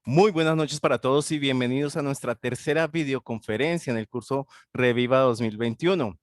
Muy buenas noches para todos y bienvenidos a nuestra tercera videoconferencia en el curso Reviva 2021.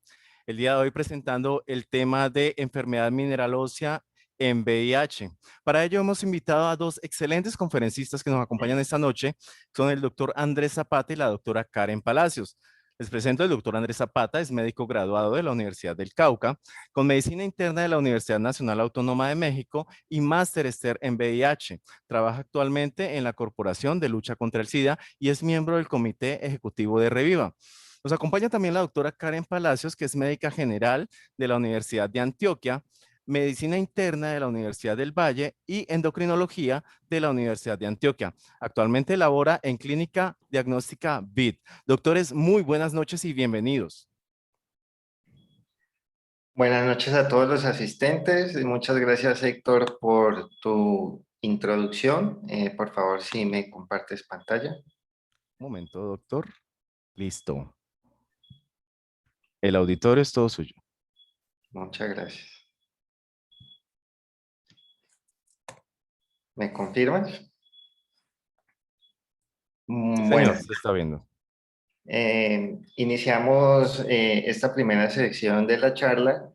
El día de hoy presentando el tema de enfermedad mineral ósea en VIH. Para ello hemos invitado a dos excelentes conferencistas que nos acompañan esta noche. Son el doctor Andrés Zapata y la doctora Karen Palacios. Les presento el doctor Andrés Zapata, es médico graduado de la Universidad del Cauca, con medicina interna de la Universidad Nacional Autónoma de México y máster en VIH. Trabaja actualmente en la Corporación de Lucha contra el SIDA y es miembro del Comité Ejecutivo de Reviva. Nos acompaña también la doctora Karen Palacios, que es médica general de la Universidad de Antioquia, medicina interna de la Universidad del Valle y endocrinología de la Universidad de Antioquia. Actualmente labora en Clínica Diagnóstica VID. Doctores, muy buenas noches y bienvenidos. Buenas noches a todos los asistentes y muchas gracias, Héctor, por tu introducción. Por favor, si me compartes pantalla. Un momento, doctor. Listo. El auditorio es todo suyo. Muchas gracias. ¿Me confirmas? Sí, Bueno, señor, se está viendo. iniciamos esta primera sección de la charla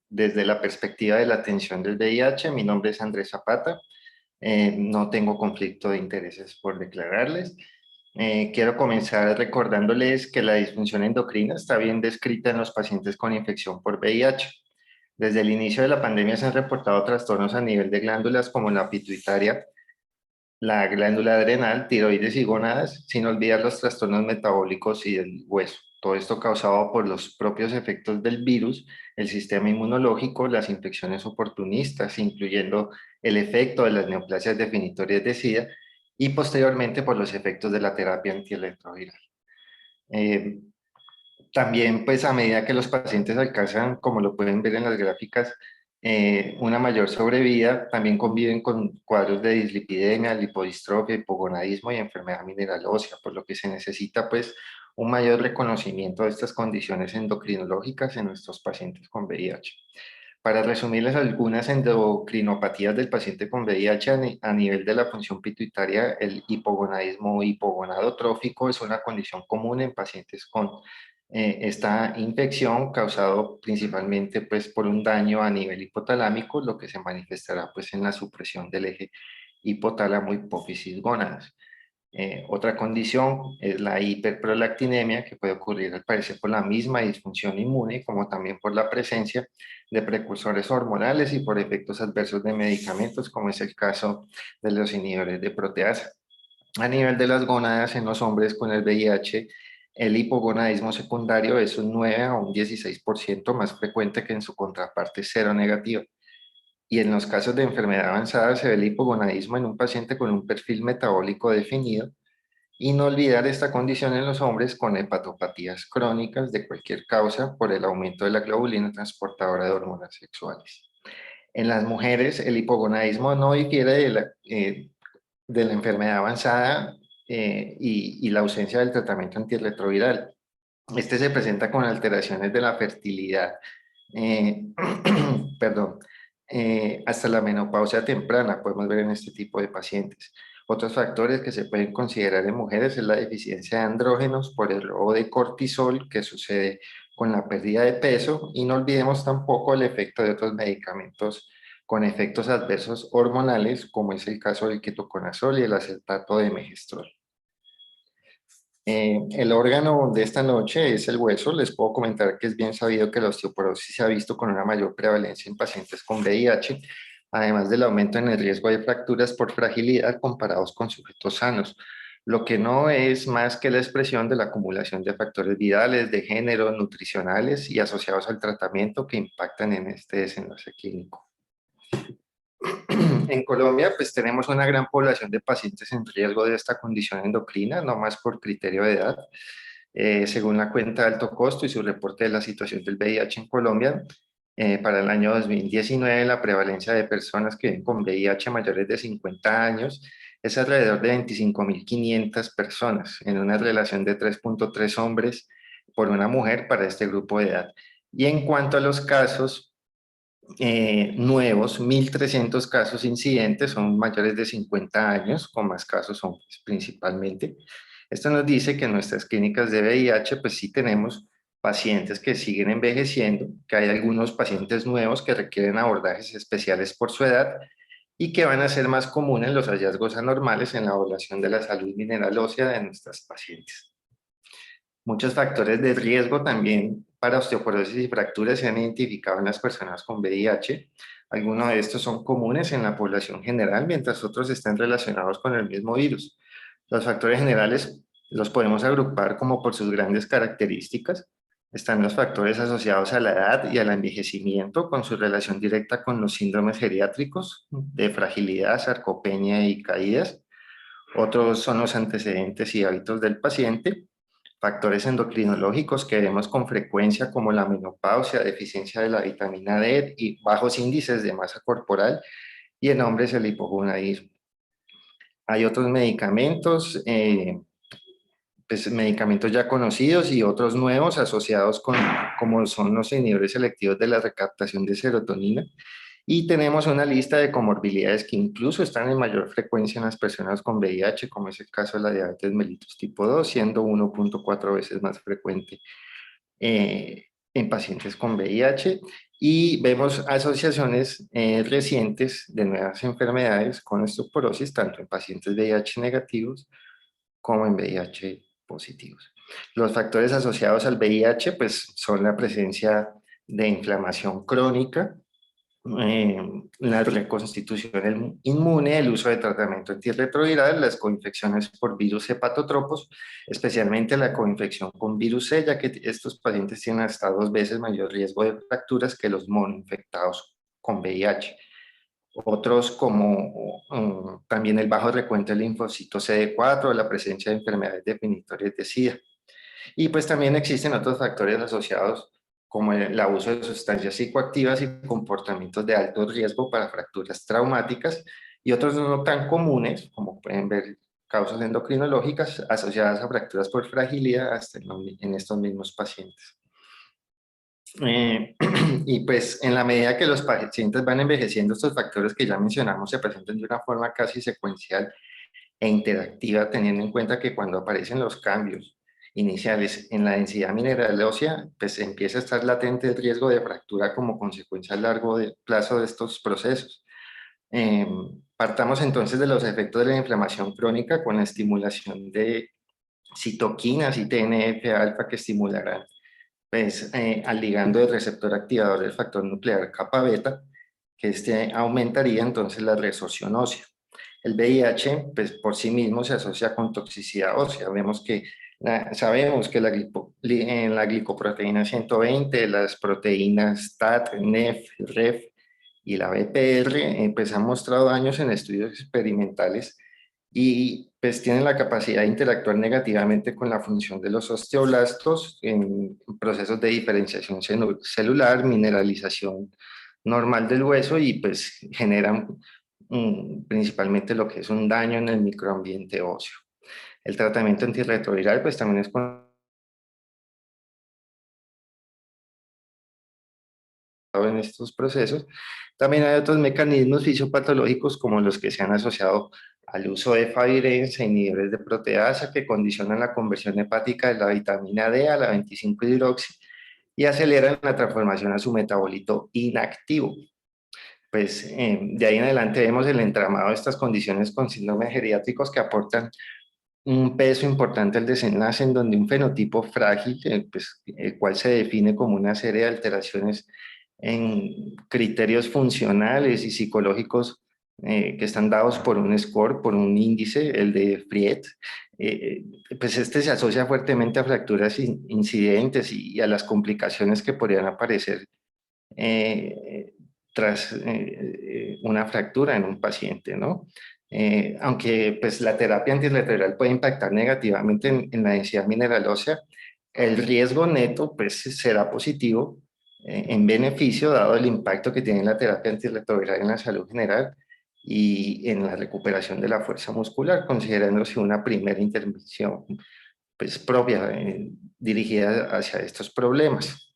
desde la perspectiva de la atención del VIH. Mi nombre es Andrés Zapata. No tengo conflicto de intereses por declararles. Quiero comenzar recordándoles que la disfunción endocrina está bien descrita en los pacientes con infección por VIH. Desde el inicio de la pandemia se han reportado trastornos a nivel de glándulas como la pituitaria, la glándula adrenal, tiroides y gónadas, sin olvidar los trastornos metabólicos y del hueso. Todo esto causado por los propios efectos del virus, el sistema inmunológico, las infecciones oportunistas, incluyendo el efecto de las neoplasias definitorias de SIDA y posteriormente por los efectos de la terapia antirretroviral. Eh, También, pues a medida que los pacientes alcanzan, como lo pueden ver en las gráficas, una mayor sobrevida, también conviven con cuadros de dislipidemia, lipodistrofia, hipogonadismo y enfermedad mineral ósea, por lo que se necesita pues un mayor reconocimiento de estas condiciones endocrinológicas en nuestros pacientes con VIH. Para resumirles algunas endocrinopatías del paciente con VIH a nivel de la función pituitaria, el hipogonadismo hipogonadotrófico es una condición común en pacientes con esta infección causado principalmente pues, por un daño a nivel hipotalámico, lo que se manifestará pues, en la supresión del eje hipotálamo hipófisis gónadas. Otra condición es la hiperprolactinemia, que puede ocurrir al parecer por la misma disfunción inmune, como también por la presencia de precursores hormonales y por efectos adversos de medicamentos, como es el caso de los inhibidores de proteasa. A nivel de las gónadas en los hombres con el VIH, el hipogonadismo secundario es un 9 a un 16% más frecuente que en su contraparte cero negativa. Y en los casos de enfermedad avanzada se ve el hipogonadismo en un paciente con un perfil metabólico definido, y no olvidar esta condición en los hombres con hepatopatías crónicas de cualquier causa por el aumento de la globulina transportadora de hormonas sexuales. En las mujeres, el hipogonadismo no difiere de la enfermedad avanzada y la ausencia del tratamiento antirretroviral. Este se presenta con alteraciones de la fertilidad, eh, perdón, hasta la menopausia temprana, podemos ver en este tipo de pacientes. Otros factores que se pueden considerar en mujeres es la deficiencia de andrógenos por el robo de cortisol que sucede con la pérdida de peso, y no olvidemos tampoco el efecto de otros medicamentos con efectos adversos hormonales, como es el caso del ketoconazol y el acetato de megestrol. El órgano de esta noche es el hueso. Les puedo comentar que es bien sabido que la osteoporosis se ha visto con una mayor prevalencia en pacientes con VIH, además del aumento en el riesgo de fracturas por fragilidad comparados con sujetos sanos, lo que no es más que la expresión de la acumulación de factores virales, de género, nutricionales y asociados al tratamiento que impactan en este desenlace clínico. En Colombia, pues tenemos una gran población de pacientes en riesgo de esta condición endocrina, no más por criterio de edad. Según la cuenta de alto costo y su reporte de la situación del VIH en Colombia, para el año 2019 la prevalencia de personas que viven con VIH mayores de 50 años es alrededor de 25.500 personas, en una relación de 3.3 hombres por una mujer para este grupo de edad. Y en cuanto a los casos nuevos, 1.300 casos incidentes, son mayores de 50 años, con más casos hombres principalmente. Esto nos dice que en nuestras clínicas de VIH, pues sí tenemos pacientes que siguen envejeciendo, que hay algunos pacientes nuevos que requieren abordajes especiales por su edad y que van a ser más comunes los hallazgos anormales en la evaluación de la salud mineral ósea de nuestras pacientes. Muchos factores de riesgo también para osteoporosis y fracturas se han identificado en las personas con VIH. Algunos de estos son comunes en la población general, mientras otros están relacionados con el mismo virus. Los factores generales los podemos agrupar como por sus grandes características. Están los factores asociados a la edad y al envejecimiento, con su relación directa con los síndromes geriátricos de fragilidad, sarcopenia y caídas. Otros son los antecedentes y hábitos del paciente, factores endocrinológicos que vemos con frecuencia como la menopausia, deficiencia de la vitamina D y bajos índices de masa corporal, y en hombres el hipogonadismo. Hay otros medicamentos, pues medicamentos ya conocidos y otros nuevos asociados con, como son los inhibidores selectivos de la recaptación de serotonina. Y tenemos una lista de comorbilidades que incluso están en mayor frecuencia en las personas con VIH, como es el caso de la diabetes mellitus tipo 2, siendo 1.4 veces más frecuente en pacientes con VIH. Y vemos asociaciones recientes de nuevas enfermedades con osteoporosis, tanto en pacientes VIH negativos como en VIH positivos. Los factores asociados al VIH pues, son la presencia de inflamación crónica, la reconstitución inmune, el uso de tratamiento antirretroviral, las coinfecciones por virus hepatotropos, especialmente la coinfección con virus C, ya que estos pacientes tienen hasta 2 veces mayor riesgo de fracturas que los monoinfectados con VIH. Otros como también el bajo recuento del linfocito CD4, la presencia de enfermedades definitorias de SIDA. Y pues también existen otros factores asociados como el abuso de sustancias psicoactivas y comportamientos de alto riesgo para fracturas traumáticas, y otros no tan comunes, como pueden ver causas endocrinológicas asociadas a fracturas por fragilidad hasta en estos mismos pacientes. Y pues en la medida que los pacientes van envejeciendo, estos factores que ya mencionamos se presentan de una forma casi secuencial e interactiva, teniendo en cuenta que cuando aparecen los cambios iniciales en la densidad mineral ósea, pues empieza a estar latente el riesgo de fractura como consecuencia a largo plazo de estos procesos. Partamos entonces de los efectos de la inflamación crónica con la estimulación de citoquinas y TNF-alfa que estimularán pues, al ligando del receptor activador del factor nuclear kappa beta, que este aumentaría entonces la resorción ósea. El VIH, pues por sí mismo se asocia con toxicidad ósea. Sabemos que en la glicoproteína 120, las proteínas TAT, NEF, REF y la BPR, pues han mostrado daños en estudios experimentales y pues tienen la capacidad de interactuar negativamente con la función de los osteoblastos en procesos de diferenciación celular, mineralización normal del hueso, y pues generan principalmente lo que es un daño en el microambiente óseo. El tratamiento antirretroviral pues también es en estos procesos. También hay otros mecanismos fisiopatológicos como los que se han asociado al uso de favirenza, inhibidores de proteasa que condicionan la conversión hepática de la vitamina D a la 25-hidroxi y aceleran la transformación a su metabolito inactivo. Pues de ahí en adelante vemos el entramado de estas condiciones con síndromes geriátricos que aportan un peso importante al desenlace, en donde un fenotipo frágil, pues, el cual se define como una serie de alteraciones en criterios funcionales y psicológicos que están dados por un score, por un índice, el de Friet, pues este se asocia fuertemente a fracturas incidentes y a las complicaciones que podrían aparecer tras una fractura en un paciente, ¿no? Aunque pues la terapia antirretroviral puede impactar negativamente en la densidad mineral ósea, el riesgo neto pues será positivo en beneficio dado el impacto que tiene la terapia antirretroviral en la salud general y en la recuperación de la fuerza muscular, considerándose una primera intervención pues propia dirigida hacia estos problemas.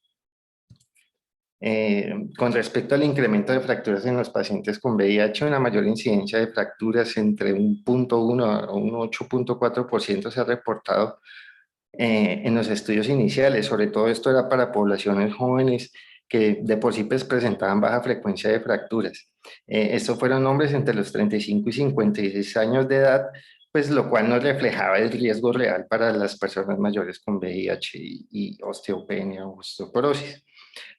Con respecto al incremento de fracturas en los pacientes con VIH, una mayor incidencia de fracturas entre un 0,1 a un 8,4% se ha reportado en los estudios iniciales. Sobre todo esto era para poblaciones jóvenes que de por sí pues, presentaban baja frecuencia de fracturas. Estos fueron hombres entre los 35 y 56 años de edad, pues lo cual no reflejaba el riesgo real para las personas mayores con VIH y osteopenia o osteoporosis.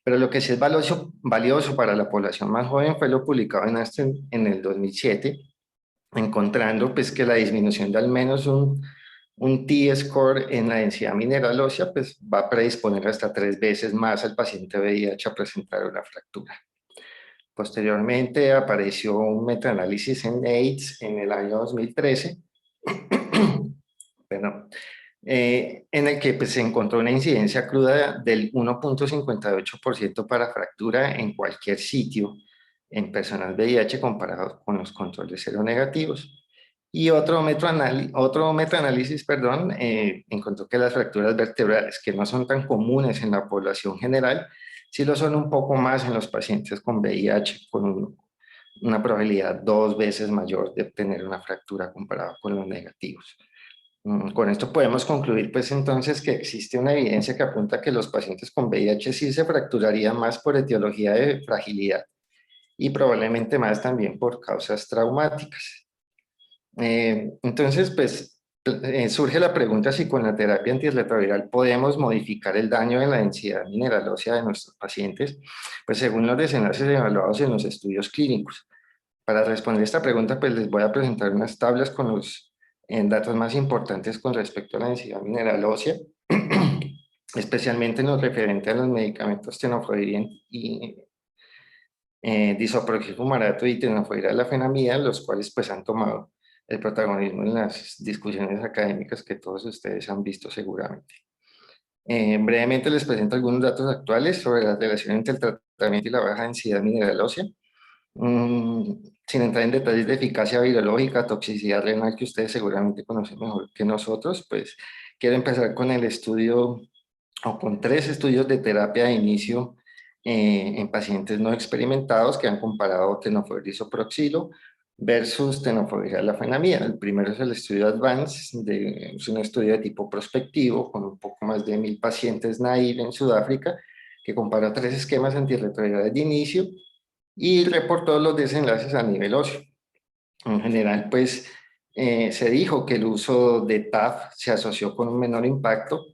Pero lo que sí es valioso para la población más joven fue lo publicado en Aston en el 2007, encontrando pues que la disminución de al menos un T-score en la densidad mineral ósea pues va a predisponer hasta 3 veces más al paciente VIH a presentar una fractura. Posteriormente apareció un metaanálisis en AIDS en el año 2013, perdón, en el que pues, se encontró una incidencia cruda del 1,58% para fractura en cualquier sitio en personas VIH comparado con los controles seronegativos. Y otro metaanálisis, perdón, encontró que las fracturas vertebrales, que no son tan comunes en la población general, sí lo son un poco más en los pacientes con VIH, con una probabilidad 2 veces mayor de obtener una fractura comparado con los negativos. Con esto podemos concluir, pues entonces, que existe una evidencia que apunta a que los pacientes con VIH sí se fracturarían más por etiología de fragilidad y probablemente más también por causas traumáticas. Entonces, pues surge la pregunta si con la terapia antirretroviral podemos modificar el daño en la densidad mineral ósea de nuestros pacientes, pues según los desenlaces evaluados en los estudios clínicos. Para responder esta pregunta, pues les voy a presentar unas tablas con los datos más importantes con respecto a la densidad mineral ósea, especialmente en lo referente a los medicamentos tenofovir y disoproxil fumarato y tenofovir-alafenamida, los cuales pues han tomado el protagonismo en las discusiones académicas que todos ustedes han visto seguramente. Brevemente les presento algunos datos actuales sobre la relación entre el tratamiento y la baja densidad mineral ósea. Sin entrar en detalles de eficacia virológica, toxicidad renal, que ustedes seguramente conocen mejor que nosotros, pues quiero empezar con el estudio, o con 3 estudios de terapia de inicio en pacientes no experimentados que han comparado tenofovir disoproxilo versus tenofovir-alafenamida. El primero es el estudio ADVANCE, es un estudio de tipo prospectivo con un poco más de 1.000 pacientes naive en Sudáfrica, que comparó 3 esquemas antirretrovirales de inicio y reportó los desenlaces a nivel óseo. En general, pues se dijo que el uso de TAF se asoció con un menor impacto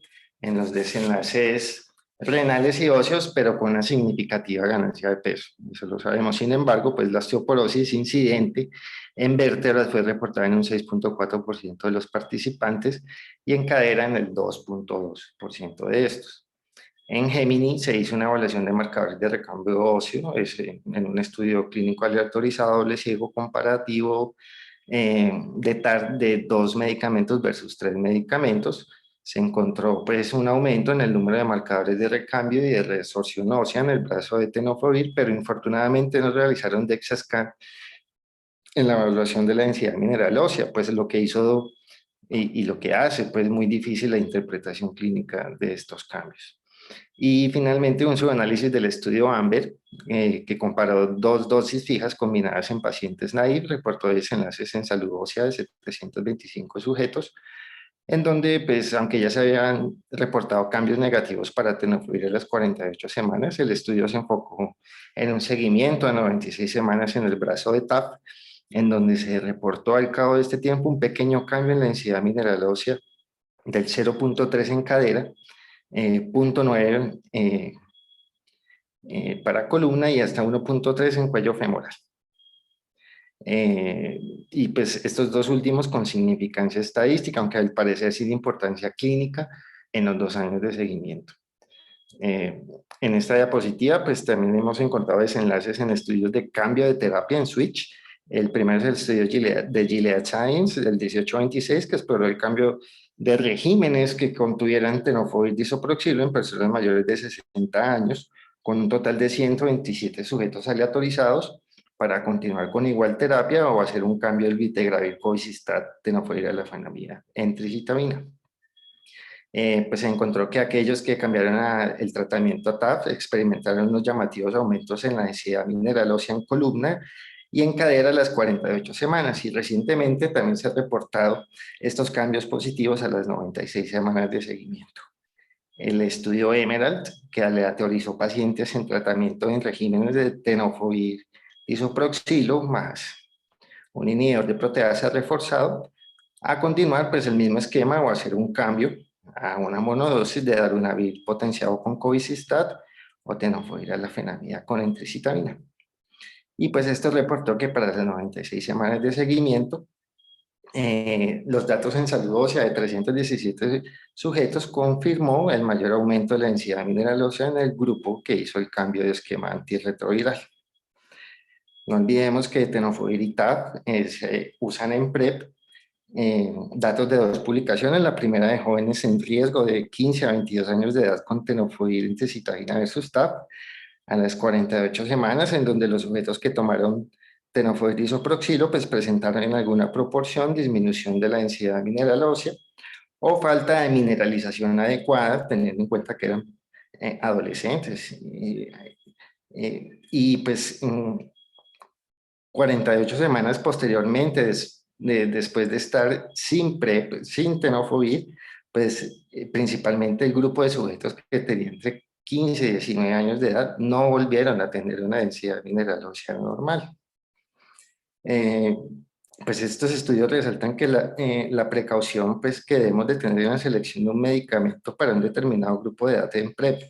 en los desenlaces renales y óseos, pero con una significativa ganancia de peso. Eso lo sabemos. Sin embargo, pues la osteoporosis incidente en vértebras fue reportada en un 6,4% de los participantes y en cadera en el 2,2% de estos. En Gemini se hizo una evaluación de marcadores de recambio óseo en un estudio clínico aleatorizado doble ciego comparativo de 2 medicamentos versus 3 medicamentos. Se encontró pues un aumento en el número de marcadores de recambio y de resorción ósea en el brazo de tenofovir, pero infortunadamente no realizaron DEXA scan en la evaluación de la densidad mineral ósea, pues lo que hizo y lo que hace pues muy difícil la interpretación clínica de estos cambios. Y finalmente un subanálisis del estudio AMBER, que comparó 2 dosis fijas combinadas en pacientes naive, reportó desenlaces en salud ósea de 725 sujetos, en donde, pues, aunque ya se habían reportado cambios negativos para tenofovir a las 48 semanas, el estudio se enfocó en un seguimiento a 96 semanas en el brazo de TAP, en donde se reportó al cabo de este tiempo un pequeño cambio en la densidad mineral ósea del 0,3 en cadera, 0,9 para columna y hasta 1,3 en cuello femoral. Y pues estos 2 últimos con significancia estadística, aunque al parecer sí de importancia clínica en los 2 años de seguimiento. En esta diapositiva pues también hemos encontrado desenlaces en estudios de cambio de terapia en switch. El primero es el estudio de Gilead Science del 18-26, que exploró el cambio de regímenes que contuvieran tenofovir disoproxilo en personas mayores de 60 años, con un total de 127 sujetos aleatorizados para continuar con igual terapia o hacer un cambio del vitegravir, covicistat, tenofovir-alafenamida en tricitabina. Pues se encontró que aquellos que cambiaron el tratamiento a TAF experimentaron unos llamativos aumentos en la densidad mineral ósea en columna y en cadera a las 48 semanas. Y recientemente también se han reportado estos cambios positivos a las 96 semanas de seguimiento. El estudio Emerald, que aleatorizó pacientes en tratamiento en regímenes de tenofovir disoproxilo más un inhibidor de proteasa reforzado, a continuar pues el mismo esquema o hacer un cambio a una monodosis de darunavir potenciado con cobicistat o tenofovir alafenamida con entricitabina. Y pues esto reportó que para las 96 semanas de seguimiento, los datos en salud ósea de 317 sujetos confirmó el mayor aumento de la densidad mineral ósea en el grupo que hizo el cambio de esquema antirretroviral. No olvidemos que tenofovir y TAF se usan en PrEP, datos de dos publicaciones, la primera de jóvenes en riesgo de 15 a 22 años de edad con tenofovir entricitabina versus TAF a las 48 semanas, en donde los sujetos que tomaron tenofovir disoproxilo pues presentaron en alguna proporción disminución de la densidad mineral ósea o falta de mineralización adecuada, teniendo en cuenta que eran adolescentes. Y pues 48 semanas posteriormente, después de estar sin PrEP, sin tenofovir, pues principalmente el grupo de sujetos que tenían entre 15 y 19 años de edad no volvieron a tener una densidad mineral ósea normal. Eh, pues estos estudios resaltan que la precaución pues, que debemos de tener en la selección de un medicamento para un determinado grupo de edad en PrEP,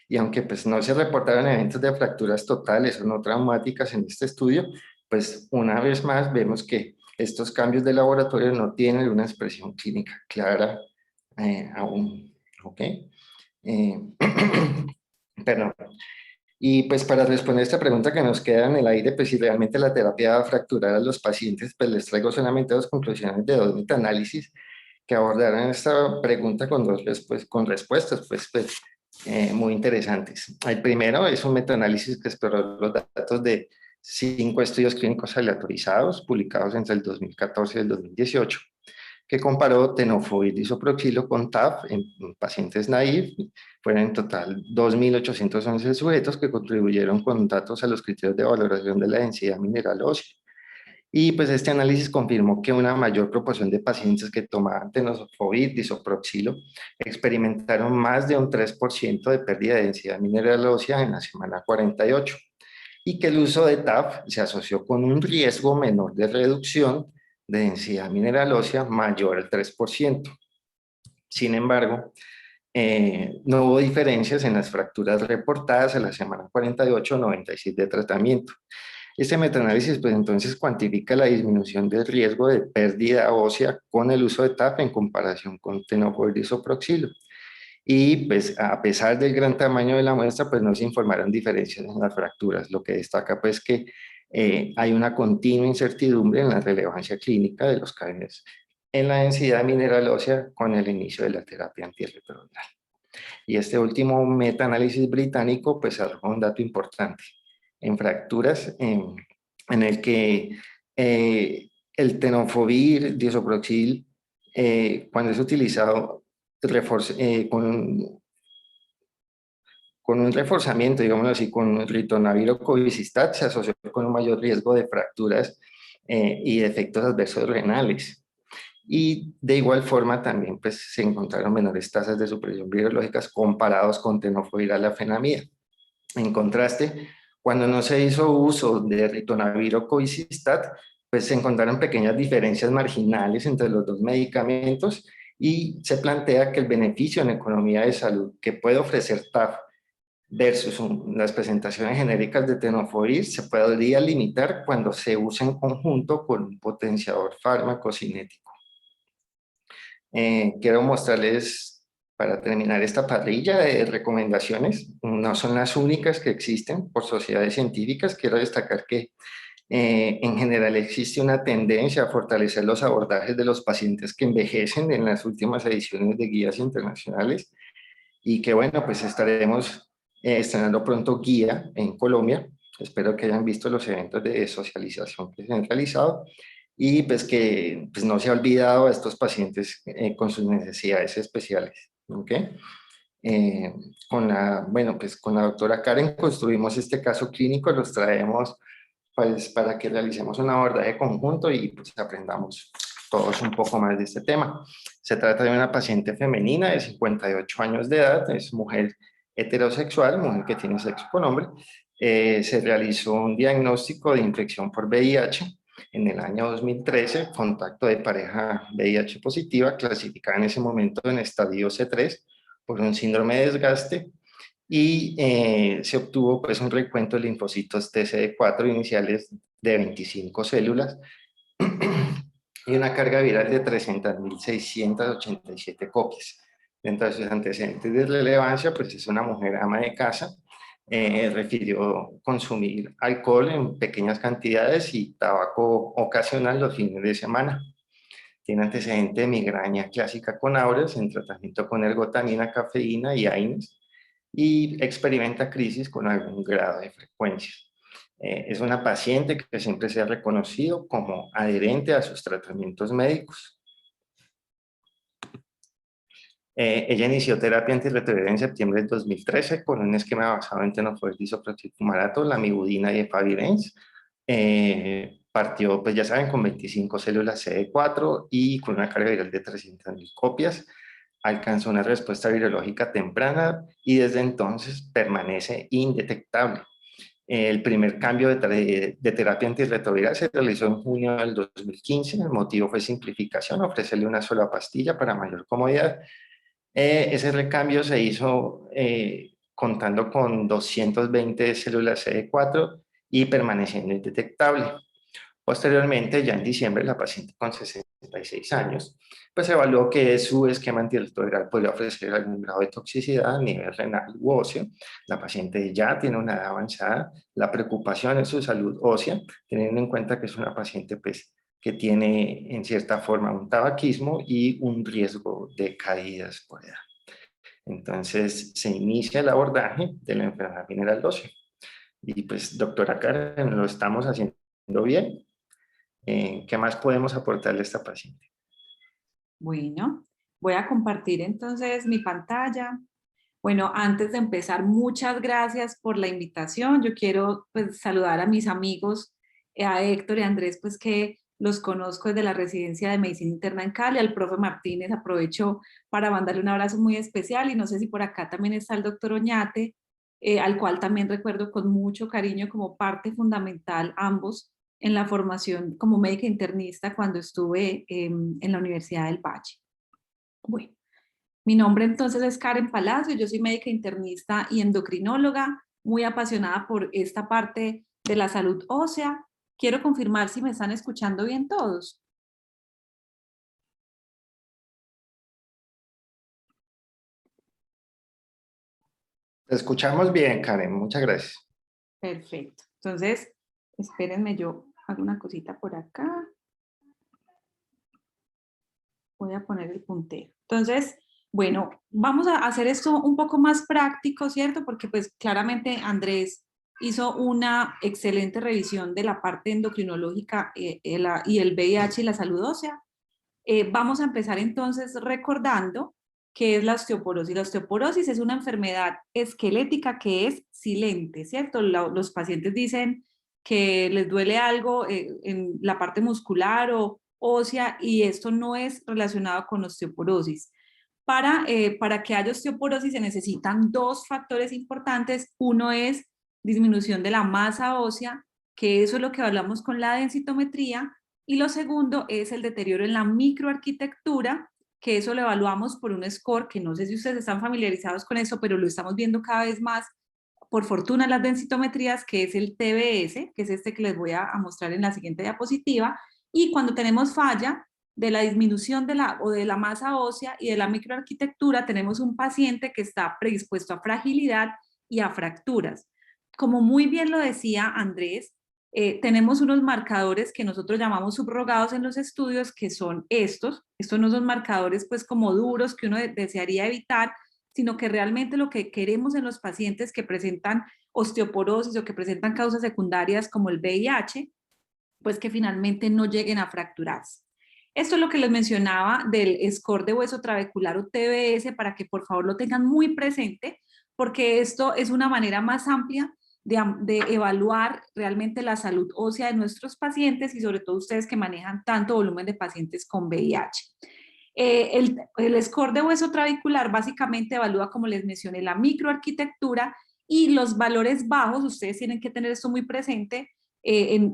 y aunque pues, no se reportaron eventos de fracturas totales o no traumáticas en este estudio, pues una vez más vemos que estos cambios de laboratorio no tienen una expresión clínica clara aún. ¿Ok? Eh, perdón. Y pues para responder esta pregunta que nos queda en el aire, pues si realmente la terapia va a fracturar a los pacientes, pues les traigo solamente dos conclusiones de dos metaanálisis que abordaron esta pregunta con con respuestas muy interesantes. El primero es un metaanálisis que exploró los datos de 5 estudios clínicos aleatorizados publicados entre el 2014 y el 2018 que comparó tenofovir disoproxilo con TAF en pacientes naive. Fueron en total 2.811 sujetos que contribuyeron con datos a los criterios de valoración de la densidad mineral ósea. Y pues este análisis confirmó que una mayor proporción de pacientes que tomaban tenofovir disoproxilo experimentaron más de un 3% de pérdida de densidad mineral ósea en la semana 48 y que el uso de TAF se asoció con un riesgo menor de reducción de densidad mineral ósea mayor al 3%. Sin embargo, no hubo diferencias en las fracturas reportadas a la semana 48 o 96 de tratamiento. Este metaanálisis pues entonces cuantifica la disminución del riesgo de pérdida ósea con el uso de TAF en comparación con tenofovir disoproxilo. Y pues a pesar del gran tamaño de la muestra, pues no se informaron diferencias en las fracturas, lo que destaca pues que hay una continua incertidumbre en la relevancia clínica de los cambios en la densidad mineral ósea con el inicio de la terapia antirretroviral. Y este último metaanálisis británico pues arrojó un dato importante en fracturas en el que el tenofovir disoproxil cuando es utilizado con un reforzamiento, digámoslo así, con ritonavir o cobicistat, se asoció con un mayor riesgo de fracturas y de efectos adversos renales. Y de igual forma también pues, se encontraron menores tasas de supresión virológicas comparados con tenofovir alafenamida. En contraste, cuando no se hizo uso de ritonavir o cobicistat, pues se encontraron pequeñas diferencias marginales entre los dos medicamentos y se plantea que el beneficio en economía de salud que puede ofrecer TAF versus las presentaciones genéricas de tenofovir se podría limitar cuando se usa en conjunto con un potenciador farmacocinético. Quiero mostrarles, para terminar esta parrilla de recomendaciones, no son las únicas que existen por sociedades científicas. Quiero destacar que en general existe una tendencia a fortalecer los abordajes de los pacientes que envejecen en las últimas ediciones de guías internacionales y que bueno, pues estaremos estrenando pronto guía en Colombia. Espero que hayan visto los eventos de socialización que se han realizado y pues que pues no se ha olvidado a estos pacientes con sus necesidades especiales. ¿ok? Eh, con la doctora Karen construimos este caso clínico, los traemos pues para que realicemos un abordaje conjunto y pues aprendamos todos un poco más de este tema. Se trata de una paciente femenina de 58 años de edad, es mujer heterosexual, mujer que tiene sexo con hombre. Se realizó un diagnóstico de infección por VIH en el año 2013, contacto de pareja VIH positiva, clasificada en ese momento en estadio C3 por un síndrome de desgaste y se obtuvo pues un recuento de linfocitos TCD4 iniciales de 25 células y una carga viral de 300.687 copias. Dentro de sus antecedentes de relevancia, pues es una mujer ama de casa, refirió consumir alcohol en pequeñas cantidades y tabaco ocasional los fines de semana. Tiene antecedente de migraña clásica con auras en tratamiento con ergotamina, cafeína y AINES y experimenta crisis con algún grado de frecuencia. Es una paciente que siempre se ha reconocido como adherente a sus tratamientos médicos. Ella inició terapia antirretroviral en septiembre de 2013 con un esquema basado en tenofovir disoproxil-fumarato, lamivudina y efavirenz. Partió, pues ya saben, con 25 células CD4 y con una carga viral de 300.000 copias. Alcanzó una respuesta virológica temprana y desde entonces permanece indetectable. El primer cambio de terapia antirretroviral se realizó en junio del 2015. El motivo fue simplificación, ofrecerle una sola pastilla para mayor comodidad. Ese recambio se hizo contando con 220 células CD4 y permaneciendo indetectable. Posteriormente, ya en diciembre, la paciente con 66 años, pues evaluó que su esquema antirretroviral podría ofrecer algún grado de toxicidad a nivel renal u óseo. La paciente ya tiene una edad avanzada, la preocupación es su salud ósea, teniendo en cuenta que es una paciente pues, que tiene en cierta forma un tabaquismo y un riesgo de caídas por edad. Entonces se inicia el abordaje de la enfermedad mineral ósea. Y pues, doctora Karen, lo estamos haciendo bien. ¿Qué más podemos aportarle a esta paciente? Bueno, voy a compartir entonces mi pantalla. Bueno, antes de empezar, muchas gracias por la invitación. Yo quiero pues, saludar a mis amigos, a Héctor y a Andrés, pues que los conozco desde la residencia de Medicina Interna en Cali, al profe Martínez, aprovecho para mandarle un abrazo muy especial y no sé si por acá también está el doctor Oñate, al cual también recuerdo con mucho cariño como parte fundamental ambos en la formación como médica internista cuando estuve en la Universidad del Valle. Bueno. Mi nombre entonces es Karen Palacio, yo soy médica internista y endocrinóloga, muy apasionada por esta parte de la salud ósea. Quiero confirmar si me están escuchando bien todos. Te escuchamos bien, Karen, muchas gracias. Perfecto. Entonces, espérenme, yo hago una cosita por acá. Voy a poner el puntero. Entonces, bueno, vamos a hacer esto un poco más práctico, ¿cierto? Porque pues claramente Andrés hizo una excelente revisión de la parte endocrinológica y el VIH y la salud ósea. Vamos a empezar entonces recordando qué es la osteoporosis. La osteoporosis es una enfermedad esquelética que es silente, ¿cierto? Los pacientes dicen que les duele algo en la parte muscular o ósea y esto no es relacionado con osteoporosis. Para que haya osteoporosis se necesitan dos factores importantes. Uno es disminución de la masa ósea, que eso es lo que hablamos con la densitometría, y lo segundo es el deterioro en la microarquitectura, que eso lo evaluamos por un score que no sé si ustedes están familiarizados con eso, pero lo estamos viendo cada vez más, por fortuna, las densitometrías, que es el TBS, que es este que les voy a mostrar en la siguiente diapositiva, y cuando tenemos falla de la disminución de la masa ósea y de la microarquitectura, tenemos un paciente que está predispuesto a fragilidad y a fracturas. Como muy bien lo decía Andrés, tenemos unos marcadores que nosotros llamamos subrogados en los estudios, que son estos. Estos no son marcadores pues como duros que uno desearía evitar, sino que realmente lo que queremos en los pacientes que presentan osteoporosis o que presentan causas secundarias como el VIH, pues que finalmente no lleguen a fracturarse. Esto es lo que les mencionaba del score de hueso trabecular o TBS, para que por favor lo tengan muy presente, porque esto es una manera más amplia de evaluar realmente la salud ósea de nuestros pacientes y sobre todo ustedes que manejan tanto volumen de pacientes con VIH. El score de hueso trabecular básicamente evalúa, como les mencioné, la microarquitectura y los valores bajos. Ustedes tienen que tener esto muy presente,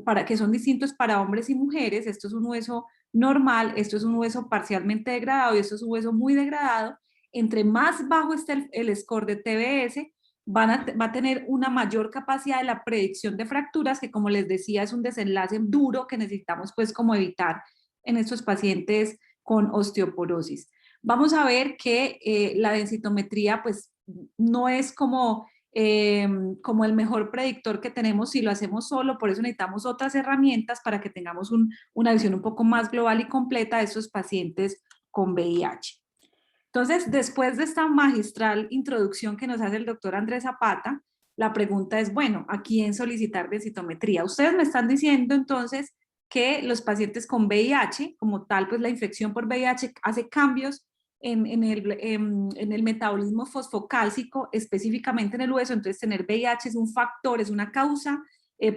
para que son distintos para hombres y mujeres. Esto es un hueso normal, esto es un hueso parcialmente degradado y esto es un hueso muy degradado. Entre más bajo esté el score de TBS, va a tener una mayor capacidad de la predicción de fracturas, que como les decía es un desenlace duro que necesitamos pues como evitar en estos pacientes con osteoporosis. Vamos a ver que la densitometría pues no es como el mejor predictor que tenemos si lo hacemos solo, por eso necesitamos otras herramientas para que tengamos una visión un poco más global y completa de esos pacientes con VIH. Entonces, después de esta magistral introducción que nos hace el doctor Andrés Zapata, la pregunta es, bueno, ¿a quién solicitar densitometría? Ustedes me están diciendo entonces que los pacientes con VIH, como tal, pues la infección por VIH hace cambios en el metabolismo fosfocálcico, específicamente en el hueso. Entonces tener VIH es un factor, es una causa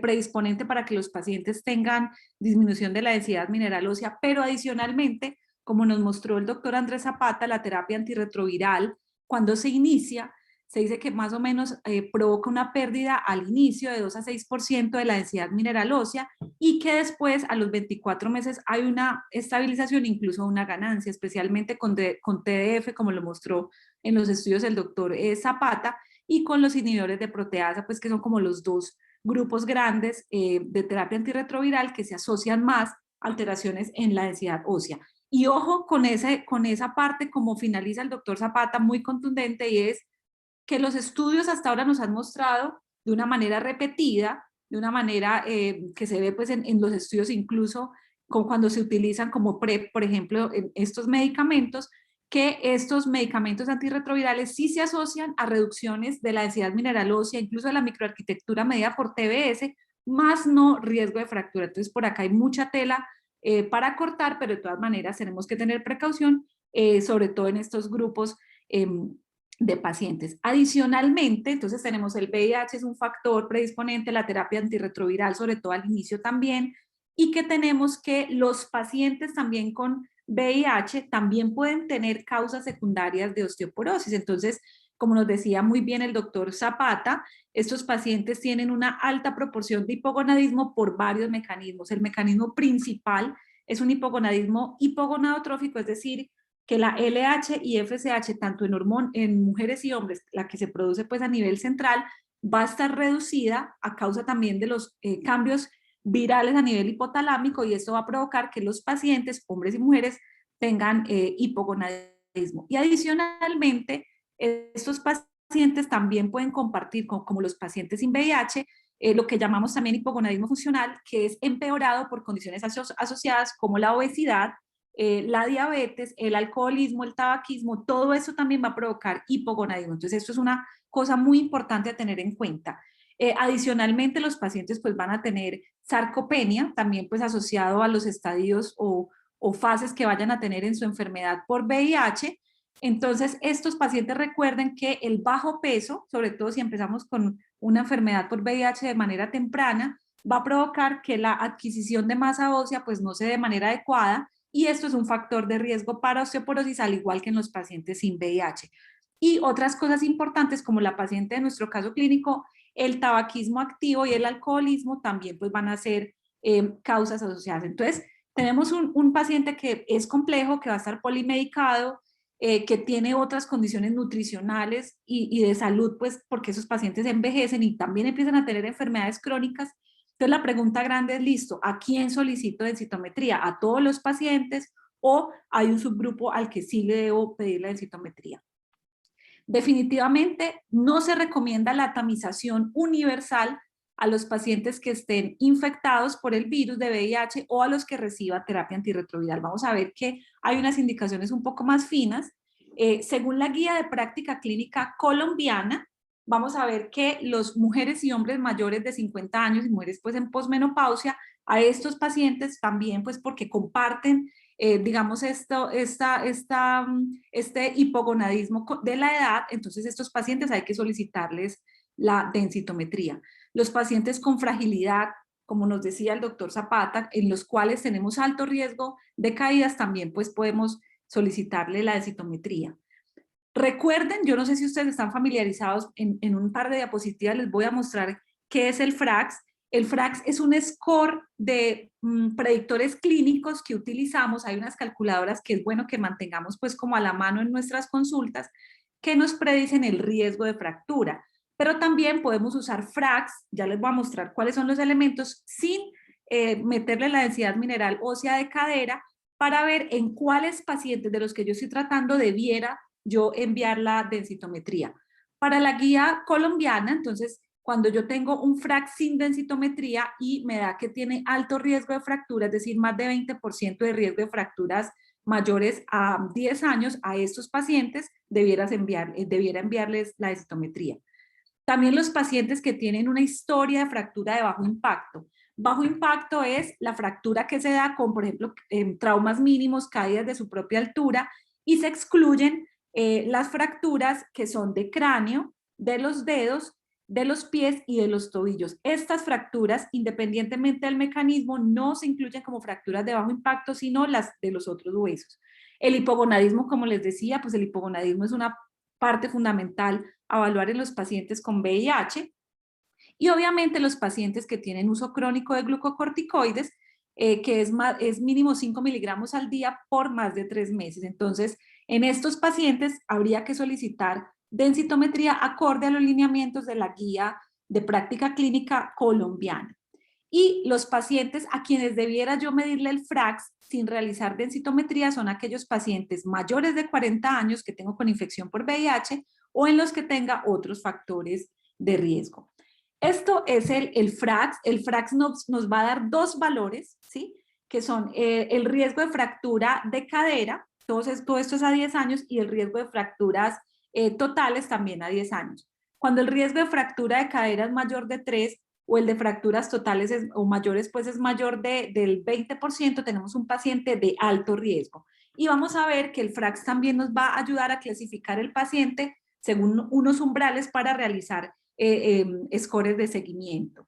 predisponente para que los pacientes tengan disminución de la densidad mineral ósea, pero adicionalmente, como nos mostró el doctor Andrés Zapata, la terapia antirretroviral, cuando se inicia, se dice que más o menos provoca una pérdida al inicio de 2 a 6% de la densidad mineral ósea y que después a los 24 meses hay una estabilización, incluso una ganancia, especialmente con TDF, como lo mostró en los estudios el doctor Zapata, y con los inhibidores de proteasa, pues que son como los dos grupos grandes de terapia antirretroviral que se asocian más a alteraciones en la densidad ósea. Y ojo con esa parte, como finaliza el doctor Zapata, muy contundente, y es que los estudios hasta ahora nos han mostrado de una manera repetida, de una manera que se ve pues en los estudios incluso cuando se utilizan como PrEP, por ejemplo, en estos medicamentos, que estos medicamentos antirretrovirales sí se asocian a reducciones de la densidad mineral ósea, incluso de la microarquitectura medida por TBS, más no riesgo de fractura. Entonces por acá hay mucha tela para cortar, pero de todas maneras tenemos que tener precaución, sobre todo en estos grupos de pacientes. Adicionalmente, entonces tenemos el VIH, es un factor predisponente, la terapia antirretroviral, sobre todo al inicio también, y que tenemos que los pacientes también con VIH también pueden tener causas secundarias de osteoporosis. Entonces, como nos decía muy bien el doctor Zapata, estos pacientes tienen una alta proporción de hipogonadismo por varios mecanismos. El mecanismo principal es un hipogonadismo hipogonadotrófico, es decir, que la LH y FSH, tanto en mujeres y hombres, la que se produce pues a nivel central, va a estar reducida a causa también de los cambios virales a nivel hipotalámico, y esto va a provocar que los pacientes, hombres y mujeres, tengan hipogonadismo. Y adicionalmente, estos pacientes también pueden compartir, como los pacientes sin VIH, lo que llamamos también hipogonadismo funcional, que es empeorado por condiciones asociadas como la obesidad, la diabetes, el alcoholismo, el tabaquismo. Todo eso también va a provocar hipogonadismo. Entonces esto es una cosa muy importante a tener en cuenta. Adicionalmente, los pacientes pues van a tener sarcopenia, también pues asociado a los estadios o fases que vayan a tener en su enfermedad por VIH. Entonces, estos pacientes recuerden que el bajo peso, sobre todo si empezamos con una enfermedad por VIH de manera temprana, va a provocar que la adquisición de masa ósea pues no se dé de manera adecuada, y esto es un factor de riesgo para osteoporosis, al igual que en los pacientes sin VIH. Y otras cosas importantes, como la paciente de nuestro caso clínico, el tabaquismo activo y el alcoholismo también pues van a ser causas asociadas. Entonces, tenemos un paciente que es complejo, que va a estar polimedicado, que tiene otras condiciones nutricionales y de salud, pues porque esos pacientes envejecen y también empiezan a tener enfermedades crónicas. Entonces la pregunta grande es, listo, ¿a quién solicito densitometría? ¿A todos los pacientes o hay un subgrupo al que sí le debo pedir la densitometría? Definitivamente no se recomienda la tamización universal a los pacientes que estén infectados por el virus de VIH o a los que reciban terapia antirretroviral. Vamos a ver que hay unas indicaciones un poco más finas. Según la guía de práctica clínica colombiana, vamos a ver que los mujeres y hombres mayores de 50 años y mujeres pues en posmenopausia, a estos pacientes también pues porque comparten digamos, este hipogonadismo de la edad, entonces estos pacientes hay que solicitarles la densitometría. Los pacientes con fragilidad, como nos decía el doctor Zapata, en los cuales tenemos alto riesgo de caídas, también pues podemos solicitarle la densitometría. Recuerden, yo no sé si ustedes están familiarizados, en un par de diapositivas les voy a mostrar qué es el FRAX. El FRAX es un score de predictores clínicos que utilizamos. Hay unas calculadoras que es bueno que mantengamos pues como a la mano en nuestras consultas que nos predicen el riesgo de fractura. Pero también podemos usar FRAX, ya les voy a mostrar cuáles son los elementos, sin meterle la densidad mineral ósea de cadera, para ver en cuáles pacientes de los que yo estoy tratando debiera yo enviar la densitometría. Para la guía colombiana, entonces, cuando yo tengo un FRAX sin densitometría y me da que tiene alto riesgo de fractura, es decir, más de 20% de riesgo de fracturas mayores a 10 años, a estos pacientes debiera enviarles la densitometría. También los pacientes que tienen una historia de fractura de bajo impacto. Bajo impacto es la fractura que se da con, por ejemplo, traumas mínimos, caídas de su propia altura, y se excluyen las fracturas que son de cráneo, de los dedos, de los pies y de los tobillos. Estas fracturas, independientemente del mecanismo, no se incluyen como fracturas de bajo impacto, sino las de los otros huesos. El hipogonadismo, como les decía, pues el hipogonadismo es una parte fundamental a evaluar en los pacientes con VIH, y obviamente los pacientes que tienen uso crónico de glucocorticoides, que es mínimo 5 miligramos al día por más de 3 meses. Entonces, en estos pacientes habría que solicitar densitometría acorde a los lineamientos de la guía de práctica clínica colombiana. Y los pacientes a quienes debiera yo medirle el FRAX sin realizar densitometría son aquellos pacientes mayores de 40 años que tengo con infección por VIH o en los que tenga otros factores de riesgo. Esto es el FRAX. El FRAX nos va a dar dos valores, ¿sí? Que son el riesgo de fractura de cadera, todo esto es a 10 años, y el riesgo de fracturas totales también a 10 años. Cuando el riesgo de fractura de cadera es mayor de 3 o el de fracturas totales o mayores pues es mayor del 20%, tenemos un paciente de alto riesgo. Y vamos a ver que el FRAX también nos va a ayudar a clasificar el paciente según unos umbrales para realizar scores de seguimiento.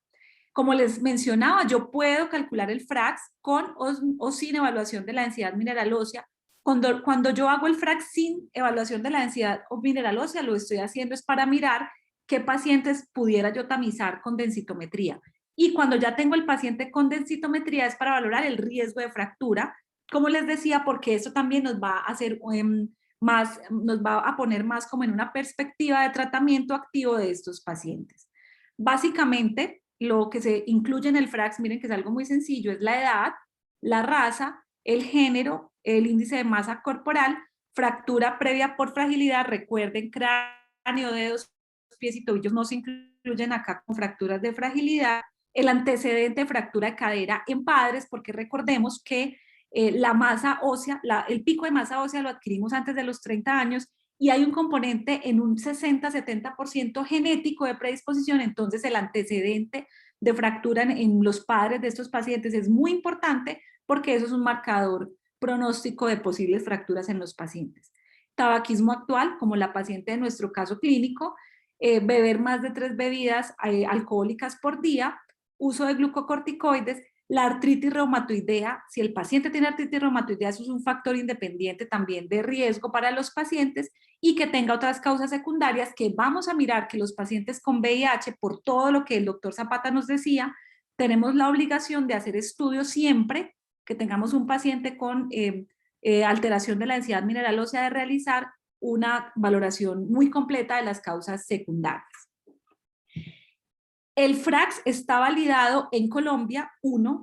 Como les mencionaba, yo puedo calcular el FRAX con o sin evaluación de la densidad mineral ósea. Cuando yo hago el FRAX sin evaluación de la densidad mineral ósea, lo estoy haciendo es para mirar qué pacientes pudiera yo tamizar con densitometría. Y cuando ya tengo el paciente con densitometría es para valorar el riesgo de fractura, como les decía, porque eso también nos va a hacer nos va a poner más como en una perspectiva de tratamiento activo de estos pacientes. Básicamente, lo que se incluye en el FRAX, miren que es algo muy sencillo, es la edad, la raza, el género, el índice de masa corporal, fractura previa por fragilidad, recuerden, cráneo, dedos, pies y tobillos no se incluyen acá con fracturas de fragilidad, el antecedente de fractura de cadera en padres, porque recordemos que la masa ósea, el pico de masa ósea lo adquirimos antes de los 30 años y hay un componente en un 60-70% genético de predisposición, entonces el antecedente de fractura en los padres de estos pacientes es muy importante porque eso es un marcador pronóstico de posibles fracturas en los pacientes. Tabaquismo actual, como la paciente de nuestro caso clínico, beber más de 3 bebidas alcohólicas por día, uso de glucocorticoides, la artritis reumatoidea. Si el paciente tiene artritis reumatoidea, eso es un factor independiente también de riesgo para los pacientes, y que tenga otras causas secundarias que vamos a mirar que los pacientes con VIH, por todo lo que el doctor Zapata nos decía, tenemos la obligación de hacer estudios siempre que tengamos un paciente con alteración de la densidad mineral ósea, de realizar una valoración muy completa de las causas secundarias. El FRAX está validado en Colombia,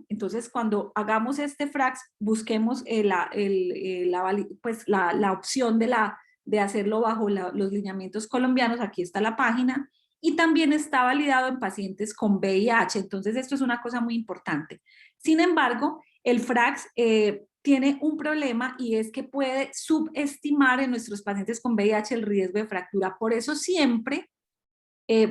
entonces cuando hagamos este FRAX, busquemos la opción de hacerlo bajo los lineamientos colombianos. Aquí está la página, y también está validado en pacientes con VIH, entonces esto es una cosa muy importante. Sin embargo, el FRAX tiene un problema, y es que puede subestimar en nuestros pacientes con VIH el riesgo de fractura. Por eso siempre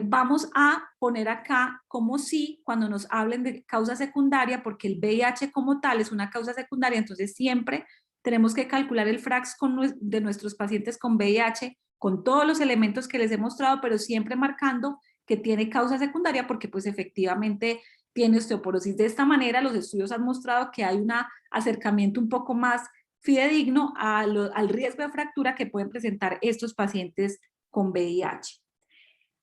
vamos a poner acá como si cuando nos hablen de causa secundaria, porque el VIH como tal es una causa secundaria, entonces siempre tenemos que calcular el FRAX de nuestros pacientes con VIH, con todos los elementos que les he mostrado, pero siempre marcando que tiene causa secundaria porque pues efectivamente tiene osteoporosis. De esta manera los estudios han mostrado que hay un acercamiento un poco más fidedigno al riesgo de fractura que pueden presentar estos pacientes con VIH.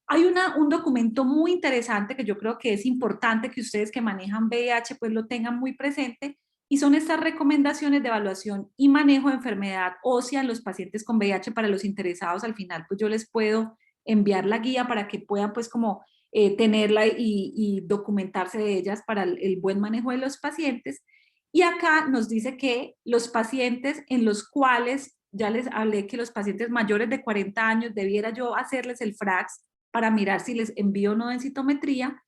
Hay un documento muy interesante que yo creo que es importante que ustedes que manejan VIH pues lo tengan muy presente, y son estas recomendaciones de evaluación y manejo de enfermedad ósea en los pacientes con VIH. Para los interesados, al final pues yo les puedo enviar la guía para que puedan pues como tenerla y documentarse de ellas para el buen manejo de los pacientes. Y acá nos dice que los pacientes en los cuales, ya les hablé que los pacientes mayores de 40 años debiera yo hacerles el FRAX para mirar si les envío o no densitometría.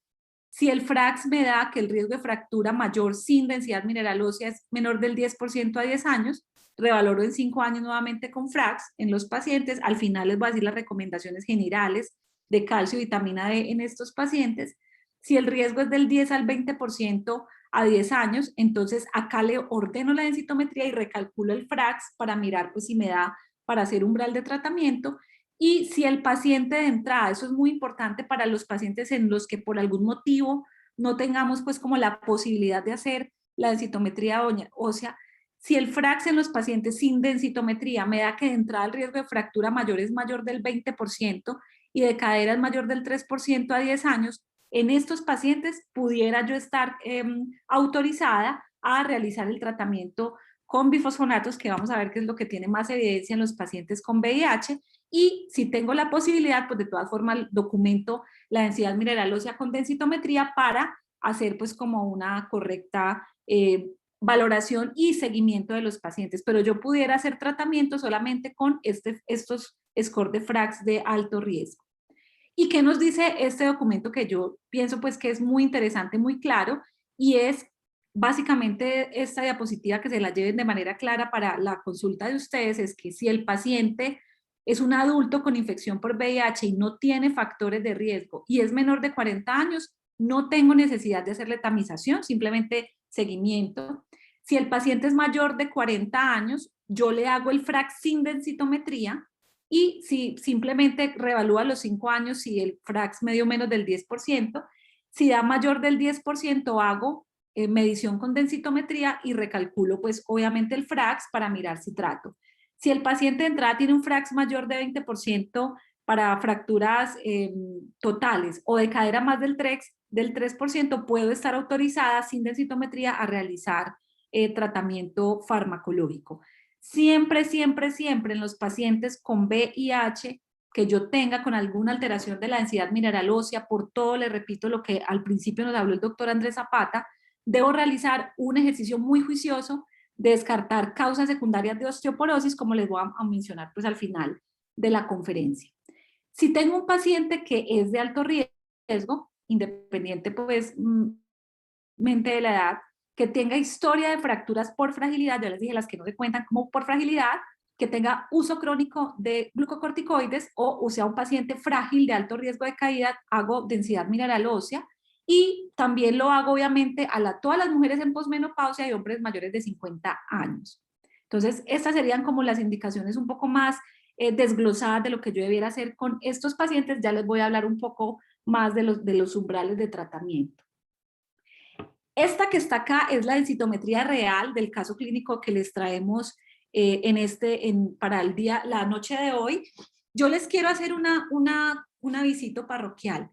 Si el FRAX me da que el riesgo de fractura mayor sin densidad mineral ósea es menor del 10% a 10 años, revaloro en 5 años nuevamente con FRAX en los pacientes. Al final les voy a decir las recomendaciones generales de calcio y vitamina D en estos pacientes. Si el riesgo es del 10 al 20% a 10 años, entonces acá le ordeno la densitometría y recalculo el FRAX para mirar pues si me da para hacer umbral de tratamiento. Y si el paciente de entrada, eso es muy importante para los pacientes en los que por algún motivo no tengamos pues como la posibilidad de hacer la densitometría ósea, si el FRAX en los pacientes sin densitometría me da que de entrada el riesgo de fractura mayor es mayor del 20% y de cadera es mayor del 3% a 10 años, en estos pacientes pudiera yo estar autorizada a realizar el tratamiento con bifosfonatos, que vamos a ver qué es lo que tiene más evidencia en los pacientes con VIH. Y si tengo la posibilidad, pues de todas formas documento la densidad mineral ósea con densitometría para hacer pues como una correcta valoración y seguimiento de los pacientes. Pero yo pudiera hacer tratamiento solamente con estos score de FRAX de alto riesgo. ¿Y qué nos dice este documento que yo pienso pues que es muy interesante, muy claro? Y es básicamente esta diapositiva, que se la lleven de manera clara para la consulta de ustedes, es que si el paciente es un adulto con infección por VIH y no tiene factores de riesgo y es menor de 40 años, no tengo necesidad de hacerle tamización, simplemente seguimiento. Si el paciente es mayor de 40 años, yo le hago el FRAX sin densitometría, y si simplemente revalúa los 5 años si el FRAX me dio menos del 10%, si da mayor del 10% hago medición con densitometría y recalculo pues obviamente el FRAX para mirar si trato. Si el paciente de entrada tiene un FRAX mayor de 20% para fracturas totales o de cadera más del 3%, puedo estar autorizada sin densitometría a realizar tratamiento farmacológico. Siempre, siempre, siempre en los pacientes con VIH que yo tenga con alguna alteración de la densidad mineral ósea, por todo, le repito lo que al principio nos habló el doctor Andrés Zapata, debo realizar un ejercicio muy juicioso de descartar causas secundarias de osteoporosis, como les voy a mencionar pues al final de la conferencia. Si tengo un paciente que es de alto riesgo, independiente pues de la edad, que tenga historia de fracturas por fragilidad, yo les dije las que no se cuentan como por fragilidad, que tenga uso crónico de glucocorticoides o sea un paciente frágil de alto riesgo de caída, hago densidad mineral ósea. Y también lo hago obviamente a todas las mujeres en posmenopausia y hombres mayores de 50 años. Entonces estas serían como las indicaciones un poco más desglosadas de lo que yo debiera hacer con estos pacientes. Ya les voy a hablar un poco más de los umbrales de tratamiento. Esta que está acá es la densitometría real del caso clínico que les traemos para la noche de hoy. Yo les quiero hacer una visita parroquial.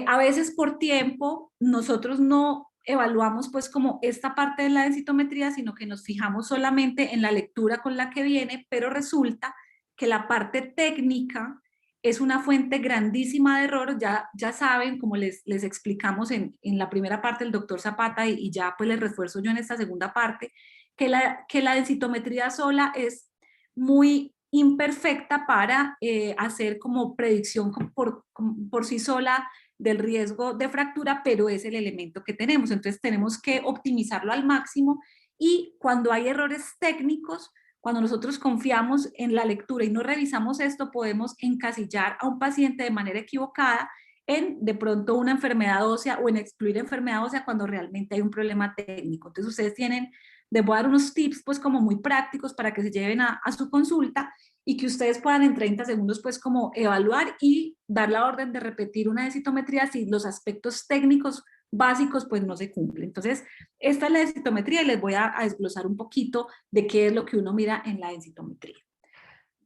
A veces por tiempo nosotros no evaluamos pues como esta parte de la densitometría, sino que nos fijamos solamente en la lectura con la que viene, pero resulta que la parte técnica es una fuente grandísima de error. Ya saben, como les explicamos en la primera parte del doctor Zapata y ya pues les refuerzo yo en esta segunda parte, que la densitometría sola es muy imperfecta para hacer como predicción por sí sola del riesgo de fractura, pero es el elemento que tenemos. Entonces tenemos que optimizarlo al máximo, y cuando hay errores técnicos, cuando nosotros confiamos en la lectura y no revisamos esto, podemos encasillar a un paciente de manera equivocada en de pronto una enfermedad ósea o en excluir enfermedad ósea cuando realmente hay un problema técnico. Entonces ustedes tienen les voy a dar unos tips pues como muy prácticos para que se lleven a su consulta y que ustedes puedan en 30 segundos pues como evaluar y dar la orden de repetir una densitometría si los aspectos técnicos básicos pues no se cumplen. Entonces, esta es la densitometría y les voy a desglosar un poquito de qué es lo que uno mira en la densitometría.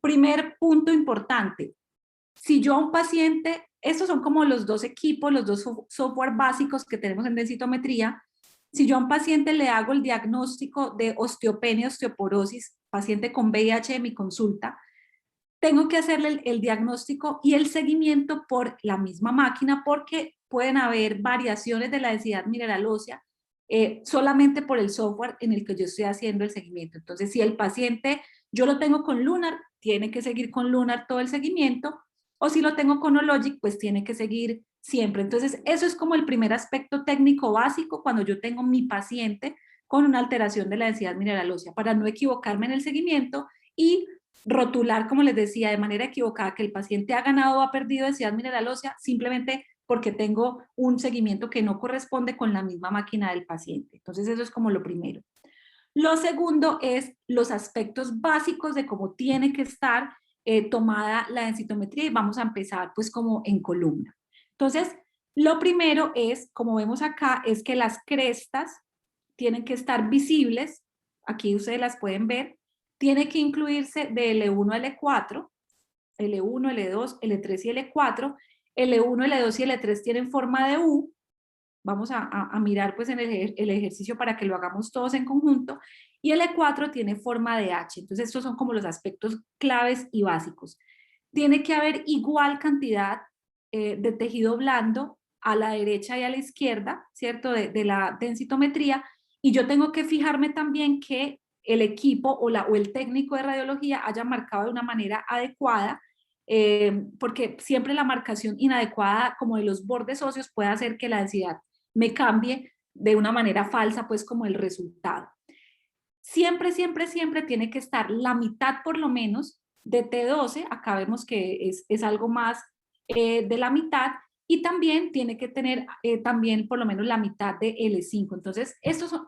Primer punto importante, si yo a un paciente, estos son como los dos equipos, los dos software básicos que tenemos en densitometría. Si yo a un paciente le hago el diagnóstico de osteopenia, osteoporosis, paciente con VIH de mi consulta, tengo que hacerle el diagnóstico y el seguimiento por la misma máquina porque pueden haber variaciones de la densidad mineral ósea solamente por el software en el que yo estoy haciendo el seguimiento. Entonces, si el paciente yo lo tengo con Lunar, tiene que seguir con Lunar todo el seguimiento, o si lo tengo con Hologic, pues tiene que seguir siempre. Entonces, eso es como el primer aspecto técnico básico cuando yo tengo mi paciente con una alteración de la densidad mineral ósea, para no equivocarme en el seguimiento y rotular, como les decía, de manera equivocada que el paciente ha ganado o ha perdido densidad mineral ósea simplemente porque tengo un seguimiento que no corresponde con la misma máquina del paciente. Entonces, eso es como lo primero. Lo segundo es los aspectos básicos de cómo tiene que estar tomada la densitometría y vamos a empezar pues como en columna. Entonces, lo primero es, como vemos acá, es que las crestas tienen que estar visibles, aquí ustedes las pueden ver, tiene que incluirse de L1 a L4, L1, L2, L3 y L4, L1, L2 y L3 tienen forma de U, vamos a mirar pues en el ejercicio para que lo hagamos todos en conjunto, y el E4 tiene forma de H. Entonces estos son como los aspectos claves y básicos. Tiene que haber igual cantidad de tejido blando a la derecha y a la izquierda, ¿cierto? De la densitometría, y yo tengo que fijarme también que el equipo o el técnico de radiología haya marcado de una manera adecuada, porque siempre la marcación inadecuada como de los bordes óseos puede hacer que la densidad me cambie de una manera falsa, pues como el resultado. Siempre, siempre, siempre tiene que estar la mitad por lo menos de T12, acá vemos que es algo más de la mitad, y también tiene que tener también por lo menos la mitad de L5. Entonces,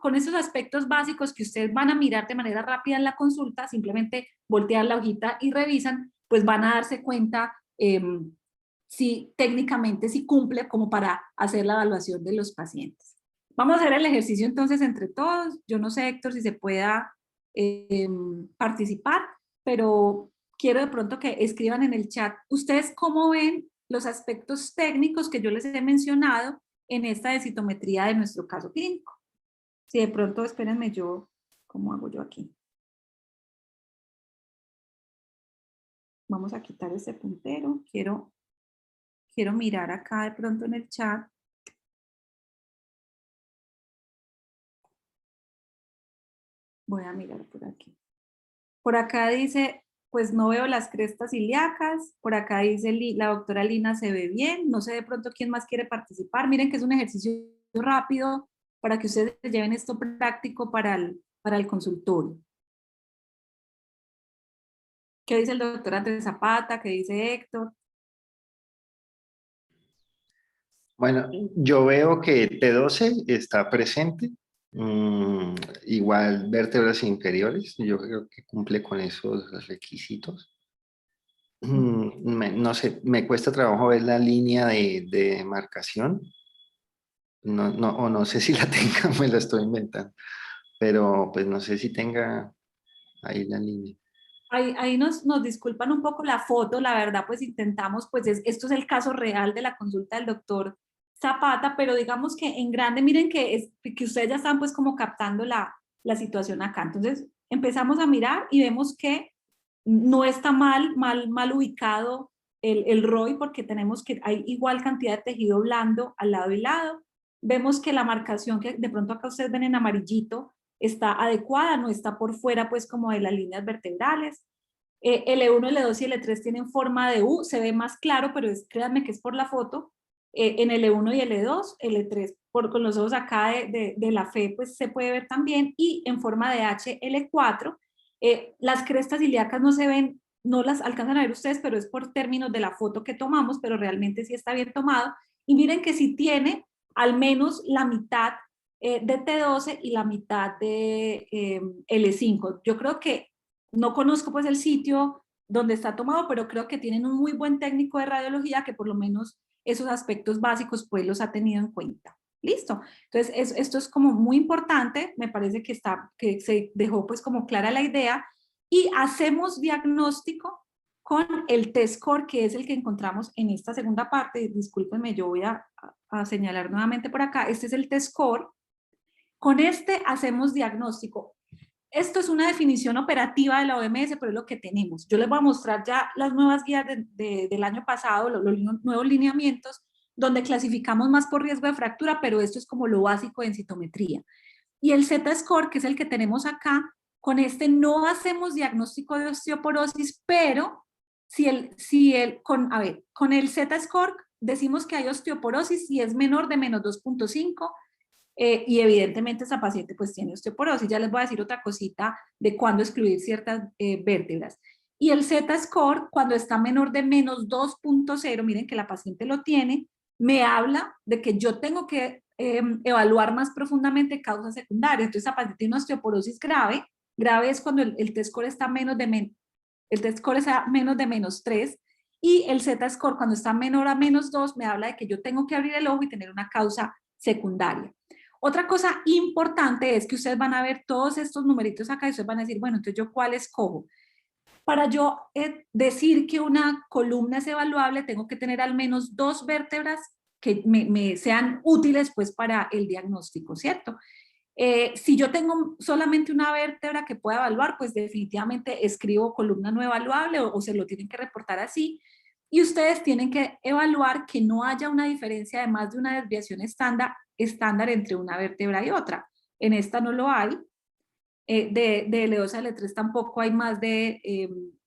con estos aspectos básicos que ustedes van a mirar de manera rápida en la consulta, simplemente voltean la hojita y revisan, pues van a darse cuenta si técnicamente si cumple como para hacer la evaluación de los pacientes. Vamos a hacer el ejercicio entonces entre todos. Yo no sé, Héctor, si se pueda participar, pero quiero de pronto que escriban en el chat. ¿Ustedes cómo ven los aspectos técnicos que yo les he mencionado en esta densitometría de nuestro caso clínico? Si de pronto, espérenme yo, ¿cómo hago yo aquí? Vamos a quitar este puntero. Quiero mirar acá de pronto en el chat. Voy a mirar por aquí. Por acá dice, pues no veo las crestas ilíacas. Por acá dice, la doctora Lina se ve bien. No sé de pronto quién más quiere participar. Miren que es un ejercicio rápido para que ustedes lleven esto práctico para el consultorio. ¿Qué dice el doctor Andrés Zapata? ¿Qué dice Héctor? Bueno, yo veo que T12 está presente. Igual vértebras inferiores, yo creo que cumple con esos requisitos. No sé, me cuesta trabajo ver la línea de demarcación. O no sé si la tenga, me la estoy inventando. Pero pues no sé si tenga ahí la línea. Ahí nos disculpan un poco la foto, la verdad pues intentamos, pues esto es el caso real de la consulta del doctor Zapata, pero digamos que en grande, miren que ustedes ya están pues como captando la situación acá. Entonces empezamos a mirar y vemos que no está mal ubicado el ROI, porque tenemos que hay igual cantidad de tejido blando al lado y lado. Vemos que la marcación que de pronto acá ustedes ven en amarillito está adecuada, no está por fuera pues como de las líneas vertebrales. L1, L2 y L3 tienen forma de U, se ve más claro, pero créanme que es por la foto. En L1 y L2, L3 con los ojos acá de la fe pues se puede ver también, y en forma de H, L4. Las crestas ilíacas no se ven, no las alcanzan a ver ustedes, pero es por términos de la foto que tomamos, pero realmente sí está bien tomado. Y miren que sí tiene al menos la mitad de T12 y la mitad de L5. Yo creo que, no conozco pues el sitio donde está tomado, pero creo que tienen un muy buen técnico de radiología que por lo menos esos aspectos básicos pues los ha tenido en cuenta. Listo. Entonces, esto es como muy importante, me parece que se dejó pues como clara la idea, y hacemos diagnóstico con el T-Score, que es el que encontramos en esta segunda parte. Discúlpenme, yo voy a señalar nuevamente por acá. Este es el T-Score. Con este hacemos diagnóstico. Esto es una definición operativa de la OMS, pero es lo que tenemos. Yo les voy a mostrar ya las nuevas guías del año pasado, los nuevos lineamientos, donde clasificamos más por riesgo de fractura, pero esto es como lo básico en citometría. Y el Z-Score, que es el que tenemos acá, con este no hacemos diagnóstico de osteoporosis, pero con el Z-Score decimos que hay osteoporosis si es menor de menos 2.5, y evidentemente esa paciente pues tiene osteoporosis. Ya les voy a decir otra cosita de cuándo excluir ciertas vértebras. Y el Z-Score, cuando está menor de menos 2.0, miren que la paciente lo tiene, me habla de que yo tengo que evaluar más profundamente causas secundarias. Entonces, esa paciente tiene una osteoporosis grave. Grave es cuando el T-Score está menos de menos 3, y el Z-Score cuando está menor a menos 2 me habla de que yo tengo que abrir el ojo y tener una causa secundaria. Otra cosa importante es que ustedes van a ver todos estos numeritos acá y ustedes van a decir, bueno, entonces yo ¿cuál escojo? Para yo decir que una columna es evaluable, tengo que tener al menos 2 vértebras que me sean útiles pues para el diagnóstico, ¿cierto? Si yo tengo solamente una vértebra que pueda evaluar, pues definitivamente escribo columna no evaluable o se lo tienen que reportar así. Y ustedes tienen que evaluar que no haya una diferencia de más de una desviación estándar entre una vértebra y otra. En esta no lo hay. De L2 a L3 tampoco hay más de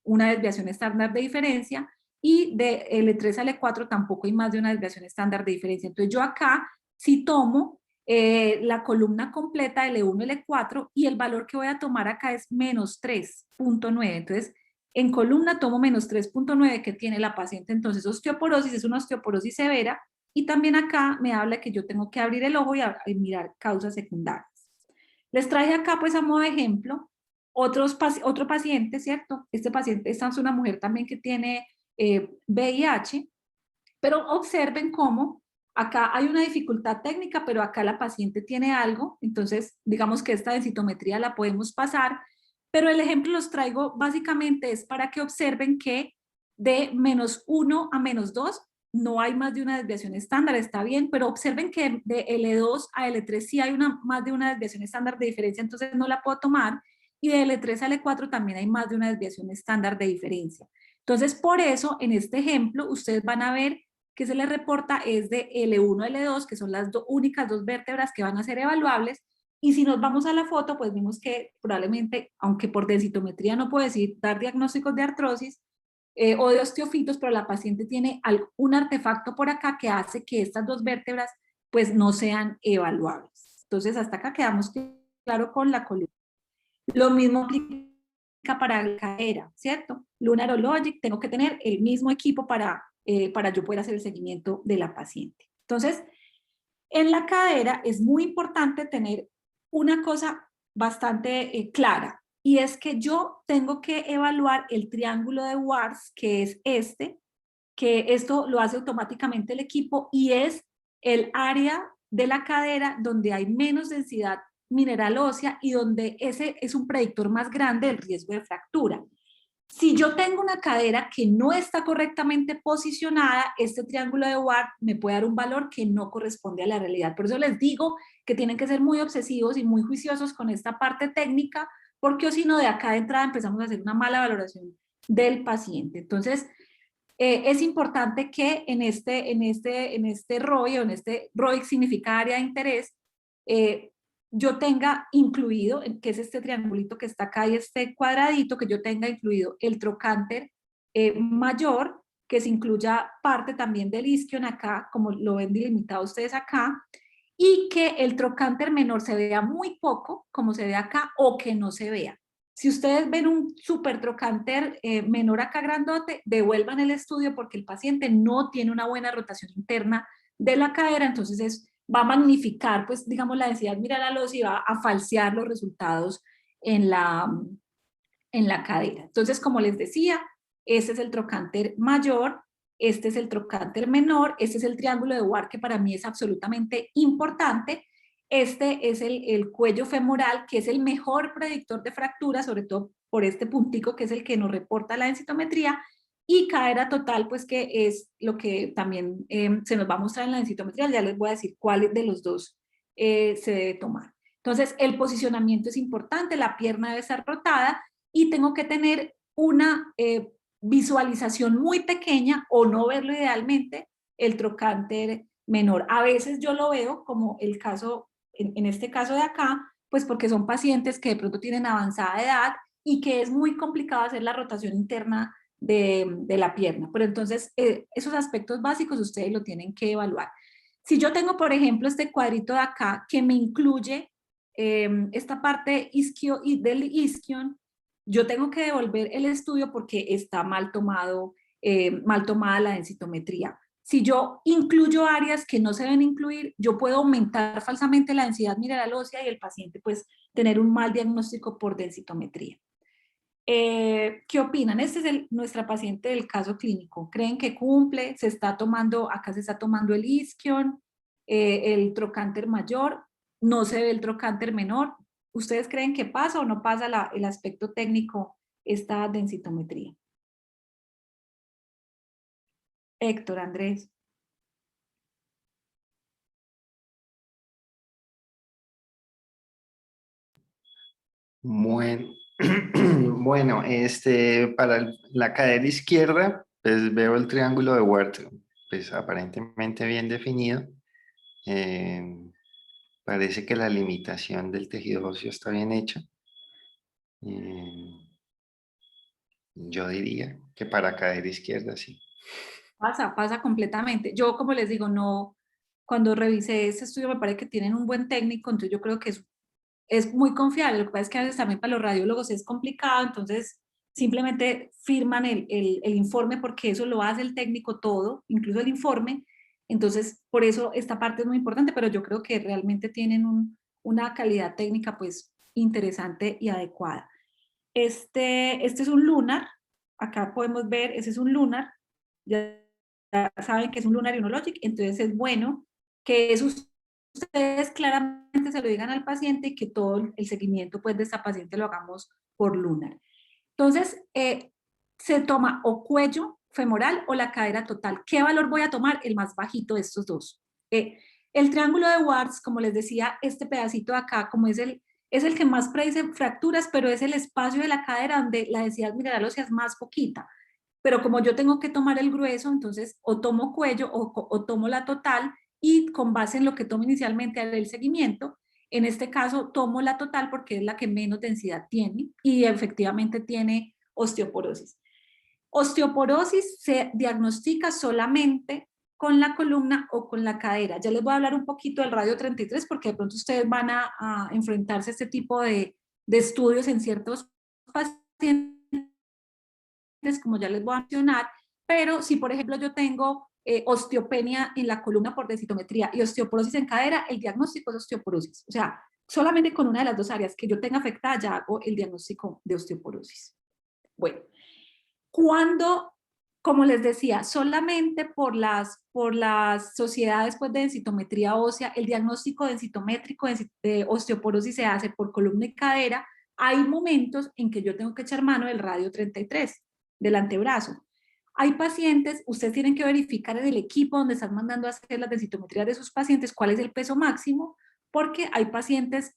una desviación estándar de diferencia, y de L3 a L4 tampoco hay más de una desviación estándar de diferencia. Entonces yo acá sí tomo la columna completa L1 y L4, y el valor que voy a tomar acá es menos 3.9. Entonces en columna tomo menos 3.9 que tiene la paciente. Entonces osteoporosis, es una osteoporosis severa, y también acá me habla que yo tengo que abrir el ojo y mirar causas secundarias. Les traje acá pues a modo de ejemplo otro paciente, ¿cierto? Esta es una mujer también que tiene VIH, pero observen cómo acá hay una dificultad técnica, pero acá la paciente tiene algo. Entonces digamos que esta densitometría la podemos pasar, pero el ejemplo los traigo básicamente es para que observen que de menos 1 a menos 2 no hay más de una desviación estándar, está bien, pero observen que de L2 a L3 sí hay más de una desviación estándar de diferencia, entonces no la puedo tomar, y de L3 a L4 también hay más de una desviación estándar de diferencia. Entonces, por eso, en este ejemplo, ustedes van a ver que se les reporta es de L1 a L2, que son las únicas 2 vértebras que van a ser evaluables, y si nos vamos a la foto, pues vimos que probablemente, aunque por densitometría no puedo decir dar diagnósticos de artrosis, o de osteofitos, pero la paciente tiene un artefacto por acá que hace que estas 2 vértebras pues no sean evaluables. Entonces hasta acá quedamos claro con la columna. Lo mismo aplica para la cadera, ¿cierto? Lunar o Logic, tengo que tener el mismo equipo para yo poder hacer el seguimiento de la paciente. Entonces, en la cadera es muy importante tener una cosa bastante clara, y es que yo tengo que evaluar el triángulo de Wars, que es que esto lo hace automáticamente el equipo, y es el área de la cadera donde hay menos densidad mineral ósea y donde ese es un predictor más grande del riesgo de fractura. Si yo tengo una cadera que no está correctamente posicionada, este triángulo de Ward me puede dar un valor que no corresponde a la realidad. Por eso les digo que tienen que ser muy obsesivos y muy juiciosos con esta parte técnica, porque o si no, de acá de entrada empezamos a hacer una mala valoración del paciente. Entonces, es importante que en este ROI, o en este ROI significa área de interés, yo tenga incluido, que es este triangulito que está acá y este cuadradito, que yo tenga incluido el trocánter mayor, que se incluya parte también del isquion acá, como lo ven delimitado ustedes acá, y que el trocánter menor se vea muy poco, como se ve acá, o que no se vea. Si ustedes ven un super trocánter menor acá grandote, devuelvan el estudio porque el paciente no tiene una buena rotación interna de la cadera, entonces es va a magnificar, pues, digamos, la densidad mineral ósea y va a falsear los resultados en la cadera. Entonces, como les decía, este es el trocánter mayor, este es el trocánter menor, este es el triángulo de Ward, que para mí es absolutamente importante. Este es el cuello femoral, que es el mejor predictor de fractura, sobre todo por este puntico, que es el que nos reporta la densitometría, y cadera total, pues que es lo que también se nos va a mostrar en la densitometría. Ya les voy a decir cuál de los dos se debe tomar. Entonces, el posicionamiento es importante, la pierna debe estar rotada, y tengo que tener una visualización muy pequeña o no verlo idealmente, el trocánter menor. A veces yo lo veo como el caso, en este caso de acá, pues porque son pacientes que de pronto tienen avanzada edad y que es muy complicado hacer la rotación interna de la pierna. Pero entonces esos aspectos básicos ustedes lo tienen que evaluar. Si yo tengo, por ejemplo, este cuadrito de acá que me incluye esta parte del isquion, yo tengo que devolver el estudio porque está mal tomada la densitometría. Si yo incluyo áreas que no se deben incluir, yo puedo aumentar falsamente la densidad mineral ósea y el paciente pues tener un mal diagnóstico por densitometría. ¿Qué opinan? Este es nuestra paciente del caso clínico. ¿Creen que cumple? Se está tomando, acá se está tomando el isquion, el trocánter mayor, no se ve el trocánter menor. ¿Ustedes creen que pasa o no pasa el aspecto técnico, esta densitometría? Héctor, Andrés. Bueno, bueno, para la cadera izquierda, pues veo el triángulo de Ward, pues aparentemente bien definido. Parece que la limitación del tejido óseo está bien hecha. Yo diría que para cadera izquierda sí. Pasa completamente. Yo, como les digo, no, cuando revisé ese estudio me parece que tienen un buen técnico, entonces yo creo que es muy confiable. Lo que pasa es que a veces también para los radiólogos es complicado, entonces simplemente firman el informe porque eso lo hace el técnico todo, incluso el informe. Entonces, por eso esta parte es muy importante, pero yo creo que realmente tienen una calidad técnica pues interesante y adecuada. Este es un lunar, acá podemos ver, ese es un lunar, ya saben que es un lunar immunologic, entonces es bueno que ustedes claramente se lo digan al paciente y que todo el seguimiento pues de esta paciente lo hagamos por lunar. Entonces, se toma o cuello femoral o la cadera total. ¿Qué valor voy a tomar? El más bajito de estos dos. El triángulo de Wards, como les decía, este pedacito de acá, como es el que más predice fracturas, pero es el espacio de la cadera donde la densidad mineral ósea es más poquita. Pero como yo tengo que tomar el grueso, entonces o tomo cuello o tomo la total, y con base en lo que tomo inicialmente haré el seguimiento. En este caso tomo la total porque es la que menos densidad tiene y efectivamente tiene osteoporosis. Osteoporosis se diagnostica solamente con la columna o con la cadera. Ya les voy a hablar un poquito del radio 33 porque de pronto ustedes van a enfrentarse a este tipo de estudios en ciertos pacientes, como ya les voy a mencionar, pero si por ejemplo yo tengo osteopenia en la columna por densitometría y osteoporosis en cadera, el diagnóstico es osteoporosis. O sea, solamente con una de las dos áreas que yo tenga afectada ya hago el diagnóstico de osteoporosis. Bueno, cuando, como les decía, solamente por las sociedades pues, de densitometría ósea, el diagnóstico densitométrico de osteoporosis se hace por columna y cadera, hay momentos en que yo tengo que echar mano del radio 33, del antebrazo. Hay pacientes, ustedes tienen que verificar en el equipo donde están mandando a hacer las densitometrías de sus pacientes cuál es el peso máximo, porque hay pacientes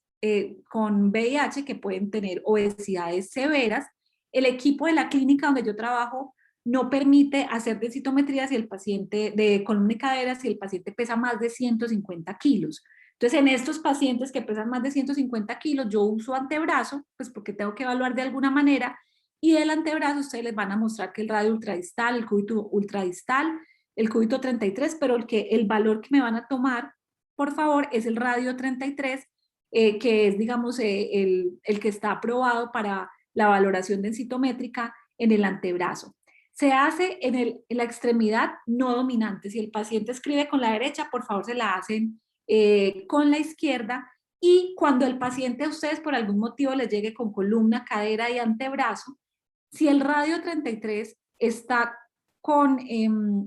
con VIH que pueden tener obesidades severas. El equipo de la clínica donde yo trabajo no permite hacer densitometría si el paciente de columna y cadera, si el paciente pesa más de 150 kilos. Entonces, en estos pacientes que pesan más de 150 kilos, yo uso antebrazo, pues porque tengo que evaluar de alguna manera, y del antebrazo ustedes les van a mostrar que el radio ultradistal, el cúbito ultradistal, el cúbito 33, pero el valor que me van a tomar, por favor, es el radio 33, que es, digamos, el que está aprobado para la valoración densitométrica en el antebrazo. Se hace en la extremidad no dominante. Si el paciente escribe con la derecha, por favor se la hacen con la izquierda, y cuando el paciente a ustedes por algún motivo les llegue con columna, cadera y antebrazo, si el radio 33 está con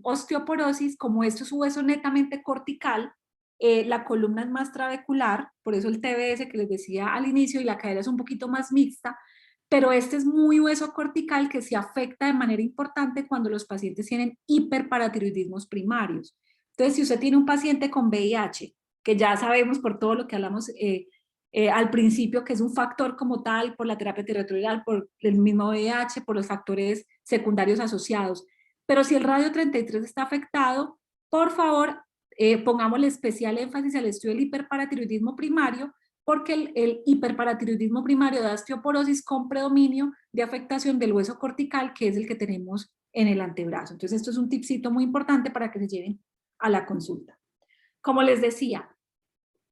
osteoporosis, como esto es un hueso netamente cortical, la columna es más trabecular, por eso el TBS que les decía al inicio, y la cadera es un poquito más mixta, pero este es muy hueso cortical que se afecta de manera importante cuando los pacientes tienen hiperparatiroidismos primarios. Entonces, si usted tiene un paciente con VIH, que ya sabemos por todo lo que hablamos al principio, que es un factor como tal, por la terapia territorial, por el mismo VIH, por los factores secundarios asociados. Pero si el radio 33 está afectado, por favor, pongámosle especial énfasis al estudio del hiperparatiroidismo primario, porque el hiperparatiroidismo primario da osteoporosis con predominio de afectación del hueso cortical, que es el que tenemos en el antebrazo. Entonces, esto es un tipcito muy importante para que se lleven a la consulta. Como les decía,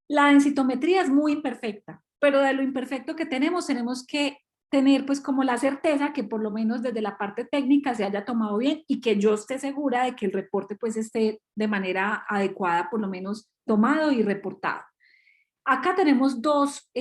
la densitometría es muy imperfecta, pero de lo imperfecto que tenemos que tener pues como la certeza que por lo menos desde la parte técnica se haya tomado bien y que yo esté segura de que el reporte pues esté de manera adecuada por lo menos tomado y reportado. Acá tenemos dos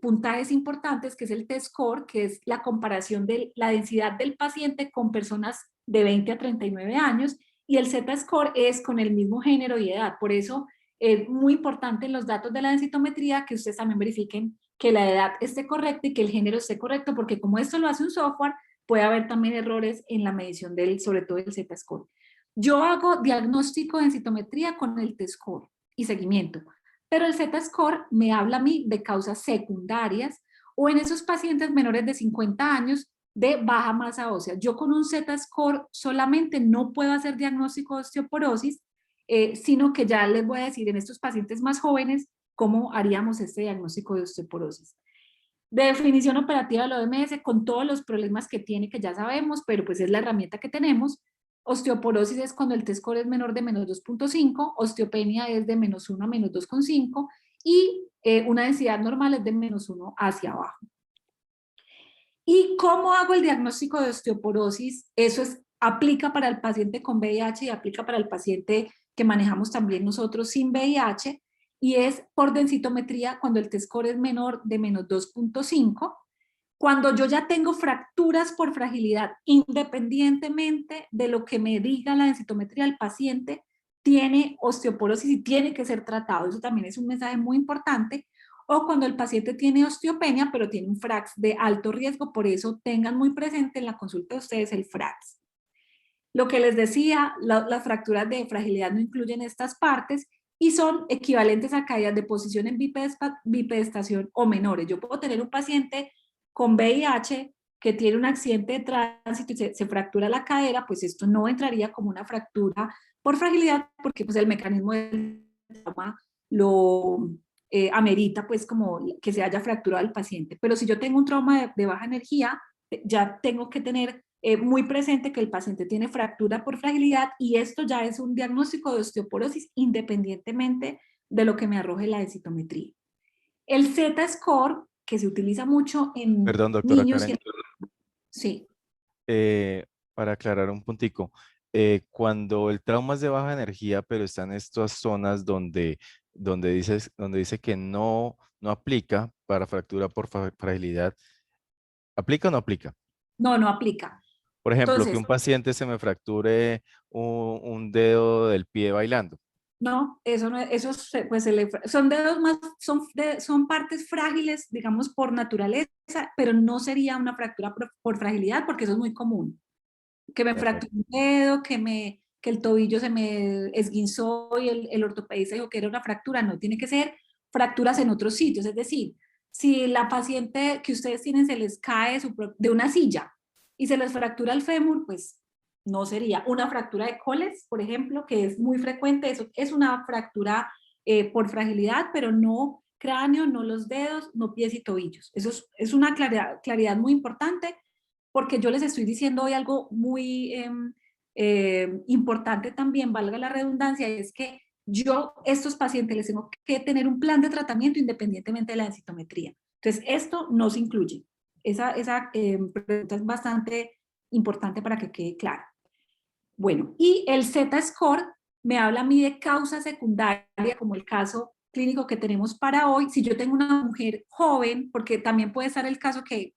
puntajes importantes, que es el T-score, que es la comparación de la densidad del paciente con personas de 20 a 39 años, y el Z-score es con el mismo género y edad. Por eso es muy importante en los datos de la densitometría que ustedes también verifiquen que la edad esté correcta y que el género esté correcto, porque como esto lo hace un software, puede haber también errores en la medición sobre todo del Z-score. Yo hago diagnóstico de densitometría con el T-score y seguimiento, pero el Z-score me habla a mí de causas secundarias o en esos pacientes menores de 50 años de baja masa ósea. Yo con un Z-score solamente no puedo hacer diagnóstico de osteoporosis, sino que ya les voy a decir en estos pacientes más jóvenes cómo haríamos este diagnóstico de osteoporosis. De definición operativa de la OMS, con todos los problemas que tiene, que ya sabemos, pero pues es la herramienta que tenemos. Osteoporosis es cuando el T-score es menor de menos 2.5, osteopenia es de menos 1 a menos 2.5 y una densidad normal es de menos 1 hacia abajo. ¿Y cómo hago el diagnóstico de osteoporosis? Eso aplica para el paciente con VIH y aplica para el paciente que manejamos también nosotros sin VIH, y es por densitometría cuando el T-score es menor de menos 2.5. Cuando yo ya tengo fracturas por fragilidad, independientemente de lo que me diga la densitometría, el paciente tiene osteoporosis y tiene que ser tratado. Eso también es un mensaje muy importante. O cuando el paciente tiene osteopenia, pero tiene un FRAX de alto riesgo, por eso tengan muy presente en la consulta de ustedes el FRAX. Lo que les decía, las fracturas de fragilidad no incluyen estas partes y son equivalentes a caídas de posición en bipedestación o menores. Yo puedo tener un paciente con VIH que tiene un accidente de tránsito y se fractura la cadera, pues esto no entraría como una fractura por fragilidad, porque pues el mecanismo del trauma lo amerita pues como que se haya fracturado el paciente. Pero si yo tengo un trauma de baja energía, ya tengo que tener muy presente que el paciente tiene fractura por fragilidad, y esto ya es un diagnóstico de osteoporosis independientemente de lo que me arroje la densitometría. El Z-score, que se utiliza mucho en Perdón, doctora niños. Karen. Sí. Para aclarar un puntico, cuando el trauma es de baja energía, pero está en estas zonas donde dice que no aplica para fractura por fragilidad, ¿aplica o no aplica? No, no aplica. Por ejemplo, que Entonces, un paciente se me fracture un dedo del pie bailando. no, eso no, pues son dedos más, son partes frágiles, digamos, por naturaleza, pero no sería una fractura por fragilidad, porque eso es muy común. Que me Perfecto. fracturó un dedo, que el tobillo se me esguinzó y el ortopedista dijo que era una fractura. No, tiene que ser fracturas en otros sitios. Es decir, si la paciente que ustedes tienen se les cae de una silla y se les fractura el fémur, pues no sería una fractura de coles, por ejemplo, que es muy frecuente. Eso es una fractura por fragilidad, pero no cráneo, no los dedos, no pies y tobillos. Eso es una claridad muy importante, porque yo les estoy diciendo hoy algo muy importante también, valga la redundancia, es que yo estos pacientes les tengo que tener un plan de tratamiento independientemente de la densitometría. Entonces, esto no se incluye. Esa pregunta es bastante importante para que quede claro. Bueno, y el Z-score me habla a mí de causa secundaria, como el caso clínico que tenemos para hoy. Si yo tengo una mujer joven, porque también puede estar el caso que,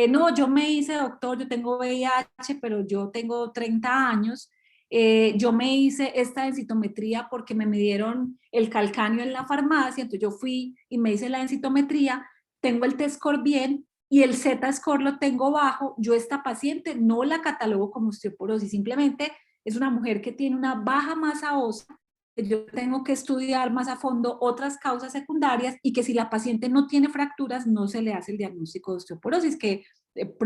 no, yo me hice doctor, yo tengo VIH, pero yo tengo 30 años, yo me hice esta densitometría porque me midieron el calcáneo en la farmacia, entonces yo fui y me hice la densitometría, tengo el T-score bien y el Z-score lo tengo bajo, yo esta paciente no la catalogo como osteoporosis, simplemente es una mujer que tiene una baja masa ósea, yo tengo que estudiar más a fondo otras causas secundarias y que si la paciente no tiene fracturas no se le hace el diagnóstico de osteoporosis, que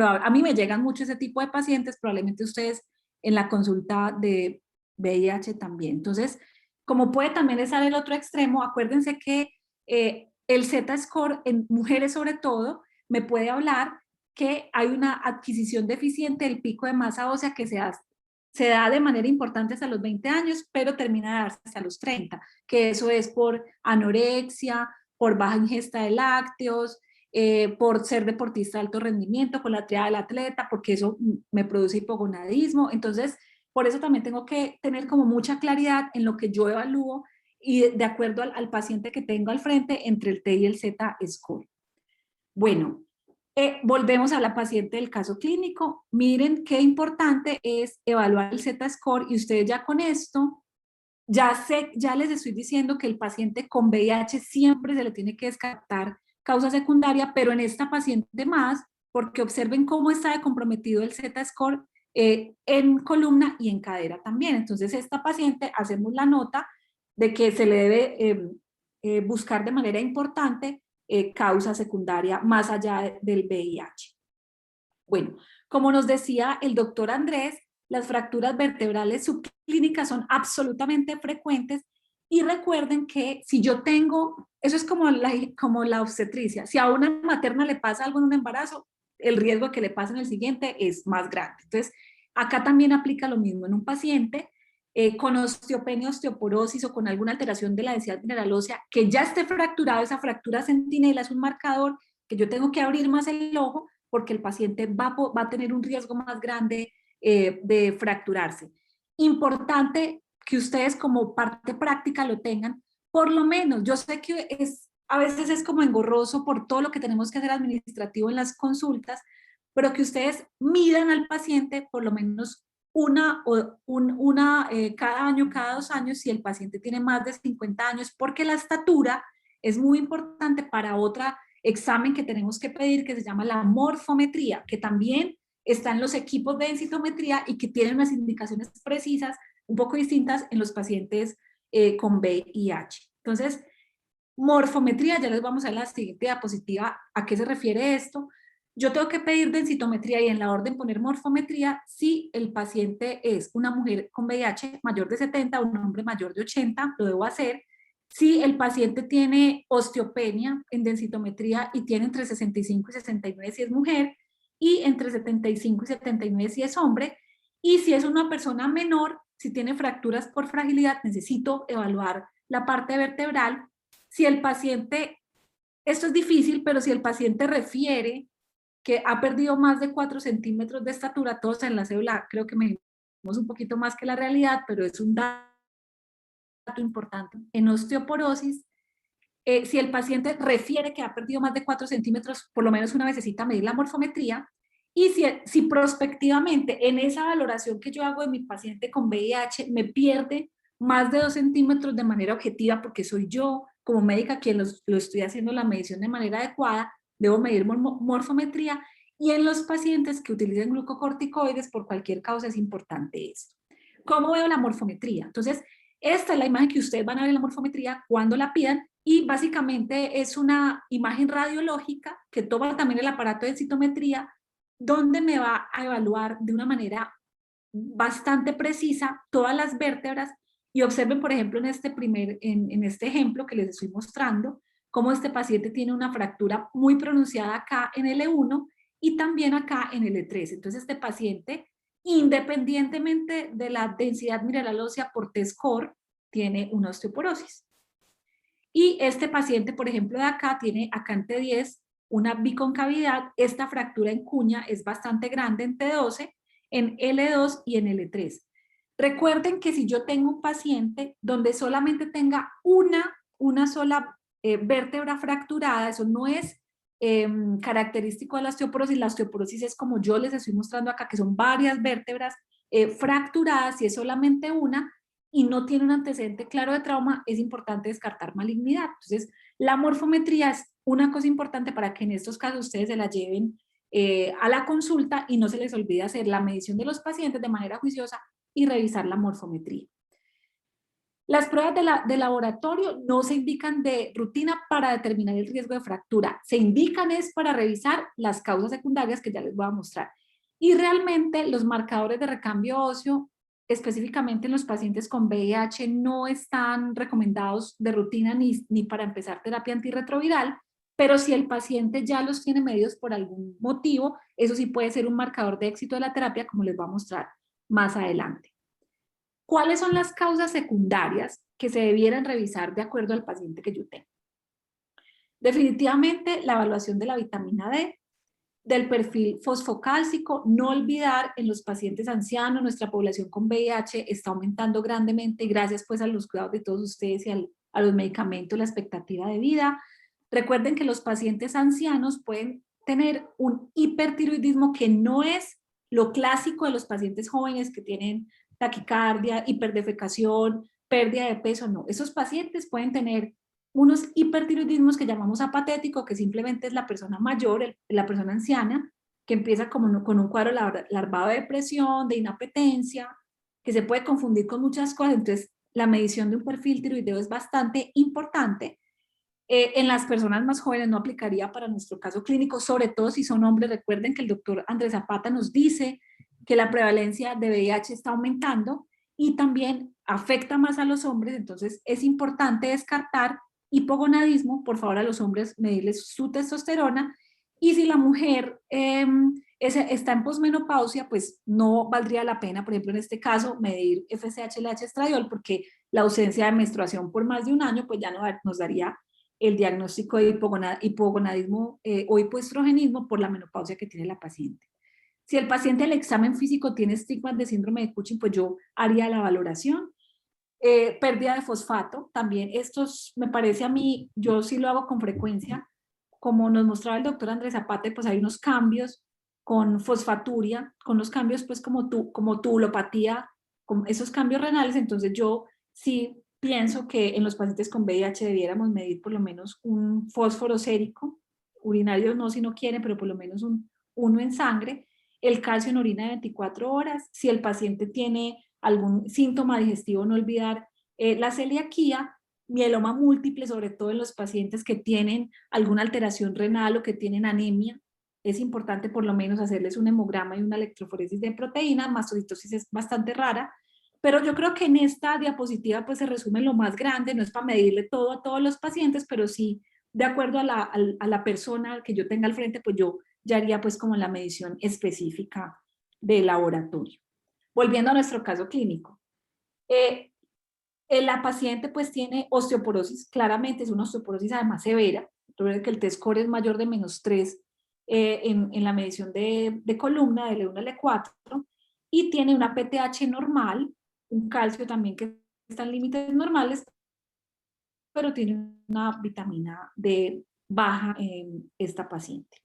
a mí me llegan mucho ese tipo de pacientes, probablemente ustedes en la consulta de VIH también. Entonces, como puede también estar el otro extremo, acuérdense que el Z-score en mujeres sobre todo me puede hablar que hay una adquisición deficiente del pico de masa ósea que se da de manera importante hasta los 20 años, pero termina de darse hasta los 30, que eso es por anorexia, por baja ingesta de lácteos, por ser deportista de alto rendimiento, con la triada del atleta, porque eso me produce hipogonadismo. Entonces, por eso también tengo que tener como mucha claridad en lo que yo evalúo y de acuerdo al paciente que tengo al frente entre el T y el Z-score. Bueno, volvemos a la paciente del caso clínico. Miren qué importante es evaluar el Z-score y ustedes ya con esto, ya les estoy diciendo que el paciente con VIH siempre se le tiene que descartar causa secundaria, pero en esta paciente más, porque observen cómo está de comprometido el Z-score en columna y en cadera también. Entonces, esta paciente hacemos la nota de que se le debe buscar de manera importante causa secundaria más allá del VIH. Bueno, como nos decía el doctor Andrés, las fracturas vertebrales subclínicas son absolutamente frecuentes y recuerden que si yo tengo, eso es como la obstetricia, si a una materna le pasa algo en un embarazo, el riesgo de que le pase en el siguiente es más grande. Entonces, acá también aplica lo mismo en un paciente con osteopenia, osteoporosis o con alguna alteración de la densidad mineral ósea que ya esté fracturado, esa fractura centinela es un marcador que yo tengo que abrir más el ojo porque el paciente va a tener un riesgo más grande de fracturarse. Importante que ustedes como parte práctica lo tengan, por lo menos, yo sé que a veces es como engorroso por todo lo que tenemos que hacer administrativo en las consultas, pero que ustedes midan al paciente por lo menos cada año, cada 2 años, si el paciente tiene más de 50 años, porque la estatura es muy importante para otra examen que tenemos que pedir que se llama la morfometría, que también está en los equipos de densitometría y que tiene unas indicaciones precisas, un poco distintas en los pacientes con VIH. Entonces, morfometría, ya les vamos a ver en la siguiente diapositiva a qué se refiere esto. Yo tengo que pedir densitometría y en la orden poner morfometría si el paciente es una mujer con VIH mayor de 70 o un hombre mayor de 80, lo debo hacer. Si el paciente tiene osteopenia en densitometría y tiene entre 65 y 69 si es mujer, y entre 75 y 79 si es hombre, y si es una persona menor, si tiene fracturas por fragilidad, necesito evaluar la parte vertebral. Si el paciente, esto es difícil, pero si el paciente refiere que ha perdido más de 4 centímetros de estatura, todos en la cédula creo que medimos un poquito más que la realidad, pero es un dato importante. En osteoporosis, si el paciente refiere que ha perdido más de 4 centímetros, por lo menos una vez necesita medir la morfometría, y si prospectivamente en esa valoración que yo hago de mi paciente con VIH me pierde más de 2 centímetros de manera objetiva, porque soy yo como médica quien lo estoy haciendo la medición de manera adecuada, debo medir morfometría, y en los pacientes que utilicen glucocorticoides por cualquier causa es importante esto. ¿Cómo veo la morfometría? Entonces, esta es la imagen que ustedes van a ver en la morfometría cuando la pidan, y básicamente es una imagen radiológica que toma también el aparato de densitometría, donde me va a evaluar de una manera bastante precisa todas las vértebras. Y observen, por ejemplo, en este ejemplo que les estoy mostrando, cómo este paciente tiene una fractura muy pronunciada acá en L1 y también acá en L3. Entonces, este paciente, independientemente de la densidad mineral ósea por T-score, tiene una osteoporosis. Y este paciente, por ejemplo, de acá, tiene acá en T10 una biconcavidad. Esta fractura en cuña es bastante grande en T12, en L2 y en L3. Recuerden que si yo tengo un paciente donde solamente tenga una sola vértebra fracturada, eso no es característico de la osteoporosis es como yo les estoy mostrando acá, que son varias vértebras fracturadas, si es solamente una y no tiene un antecedente claro de trauma, es importante descartar malignidad. Entonces, la morfometría es una cosa importante para que en estos casos ustedes se la lleven a la consulta y no se les olvide hacer la medición de los pacientes de manera juiciosa y revisar la morfometría. Las pruebas de laboratorio no se indican de rutina para determinar el riesgo de fractura, se indican es para revisar las causas secundarias que ya les voy a mostrar. Y realmente los marcadores de recambio óseo, específicamente en los pacientes con VIH, no están recomendados de rutina ni para empezar terapia antirretroviral, pero si el paciente ya los tiene medidos por algún motivo, eso sí puede ser un marcador de éxito de la terapia, como les voy a mostrar más adelante. ¿Cuáles son las causas secundarias que se debieran revisar de acuerdo al paciente que yo tengo? Definitivamente la evaluación de la vitamina D, del perfil fosfocálcico, no olvidar en los pacientes ancianos, nuestra población con VIH está aumentando grandemente gracias pues a los cuidados de todos ustedes y a los medicamentos, la expectativa de vida. Recuerden que los pacientes ancianos pueden tener un hipertiroidismo que no es lo clásico de los pacientes jóvenes que tienen taquicardia, hiperdefecación, pérdida de peso, no. Esos pacientes pueden tener unos hipertiroidismos que llamamos apatético, que simplemente es la persona mayor, la persona anciana, que empieza con un cuadro larvado de depresión, de inapetencia, que se puede confundir con muchas cosas. Entonces, la medición de un perfil tiroideo es bastante importante. En las personas más jóvenes no aplicaría para nuestro caso clínico, sobre todo si son hombres. Recuerden que el doctor Andrés Zapata nos dice que la prevalencia de VIH está aumentando y también afecta más a los hombres, entonces es importante descartar hipogonadismo, por favor a los hombres medirles su testosterona, y si la mujer está en posmenopausia, pues no valdría la pena, por ejemplo en este caso, medir FSH-LH estradiol, porque la ausencia de menstruación por más de un año, pues ya nos daría el diagnóstico de hipogonadismo o hipoestrogenismo por la menopausia que tiene la paciente. Si el paciente al examen físico tiene estigmas de síndrome de Cushing, pues yo haría la valoración. Pérdida de fosfato, también estos me parece a mí, yo sí lo hago con frecuencia, como nos mostraba el doctor Andrés Zapata, pues hay unos cambios con fosfaturia, con los cambios pues como tubulopatía, con esos cambios renales, entonces yo sí pienso que en los pacientes con VIH debiéramos medir por lo menos un fósforo sérico, urinario no si no quieren, pero por lo menos uno en sangre, el calcio en orina de 24 horas, si el paciente tiene algún síntoma digestivo, no olvidar la celiaquía, mieloma múltiple, sobre todo en los pacientes que tienen alguna alteración renal o que tienen anemia, es importante por lo menos hacerles un hemograma y una electroforesis de proteína, mastocitosis es bastante rara, pero yo creo que en esta diapositiva pues se resume lo más grande, no es para medirle todo a todos los pacientes, pero sí de acuerdo a la persona que yo tenga al frente, pues yo ya haría pues como la medición específica del laboratorio. Volviendo a nuestro caso clínico. La paciente pues tiene osteoporosis, claramente es una osteoporosis además severa, recuerden que el T-score es mayor de -3 en la medición de columna de L1 a L4 y tiene una PTH normal, un calcio también que está en límites normales, pero tiene una vitamina D baja en esta paciente.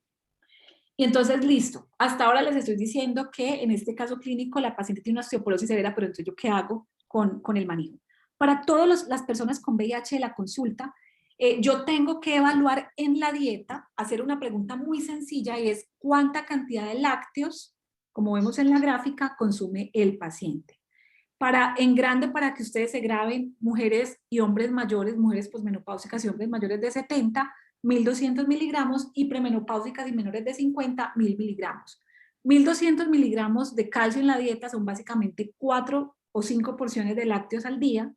Y entonces, listo, hasta ahora les estoy diciendo que en este caso clínico la paciente tiene una osteoporosis severa, pero entonces ¿yo qué hago con el manejo? Para todas las personas con VIH de la consulta, yo tengo que evaluar en la dieta, hacer una pregunta muy sencilla y es ¿cuánta cantidad de lácteos, como vemos en la gráfica, consume el paciente? En grande, para que ustedes se graben, mujeres y hombres mayores, mujeres posmenopáusicas y hombres mayores de 70, 1.200 miligramos, y premenopáusicas y menores de 50, 1.000 miligramos. 1.200 miligramos de calcio en la dieta son básicamente 4 o 5 porciones de lácteos al día.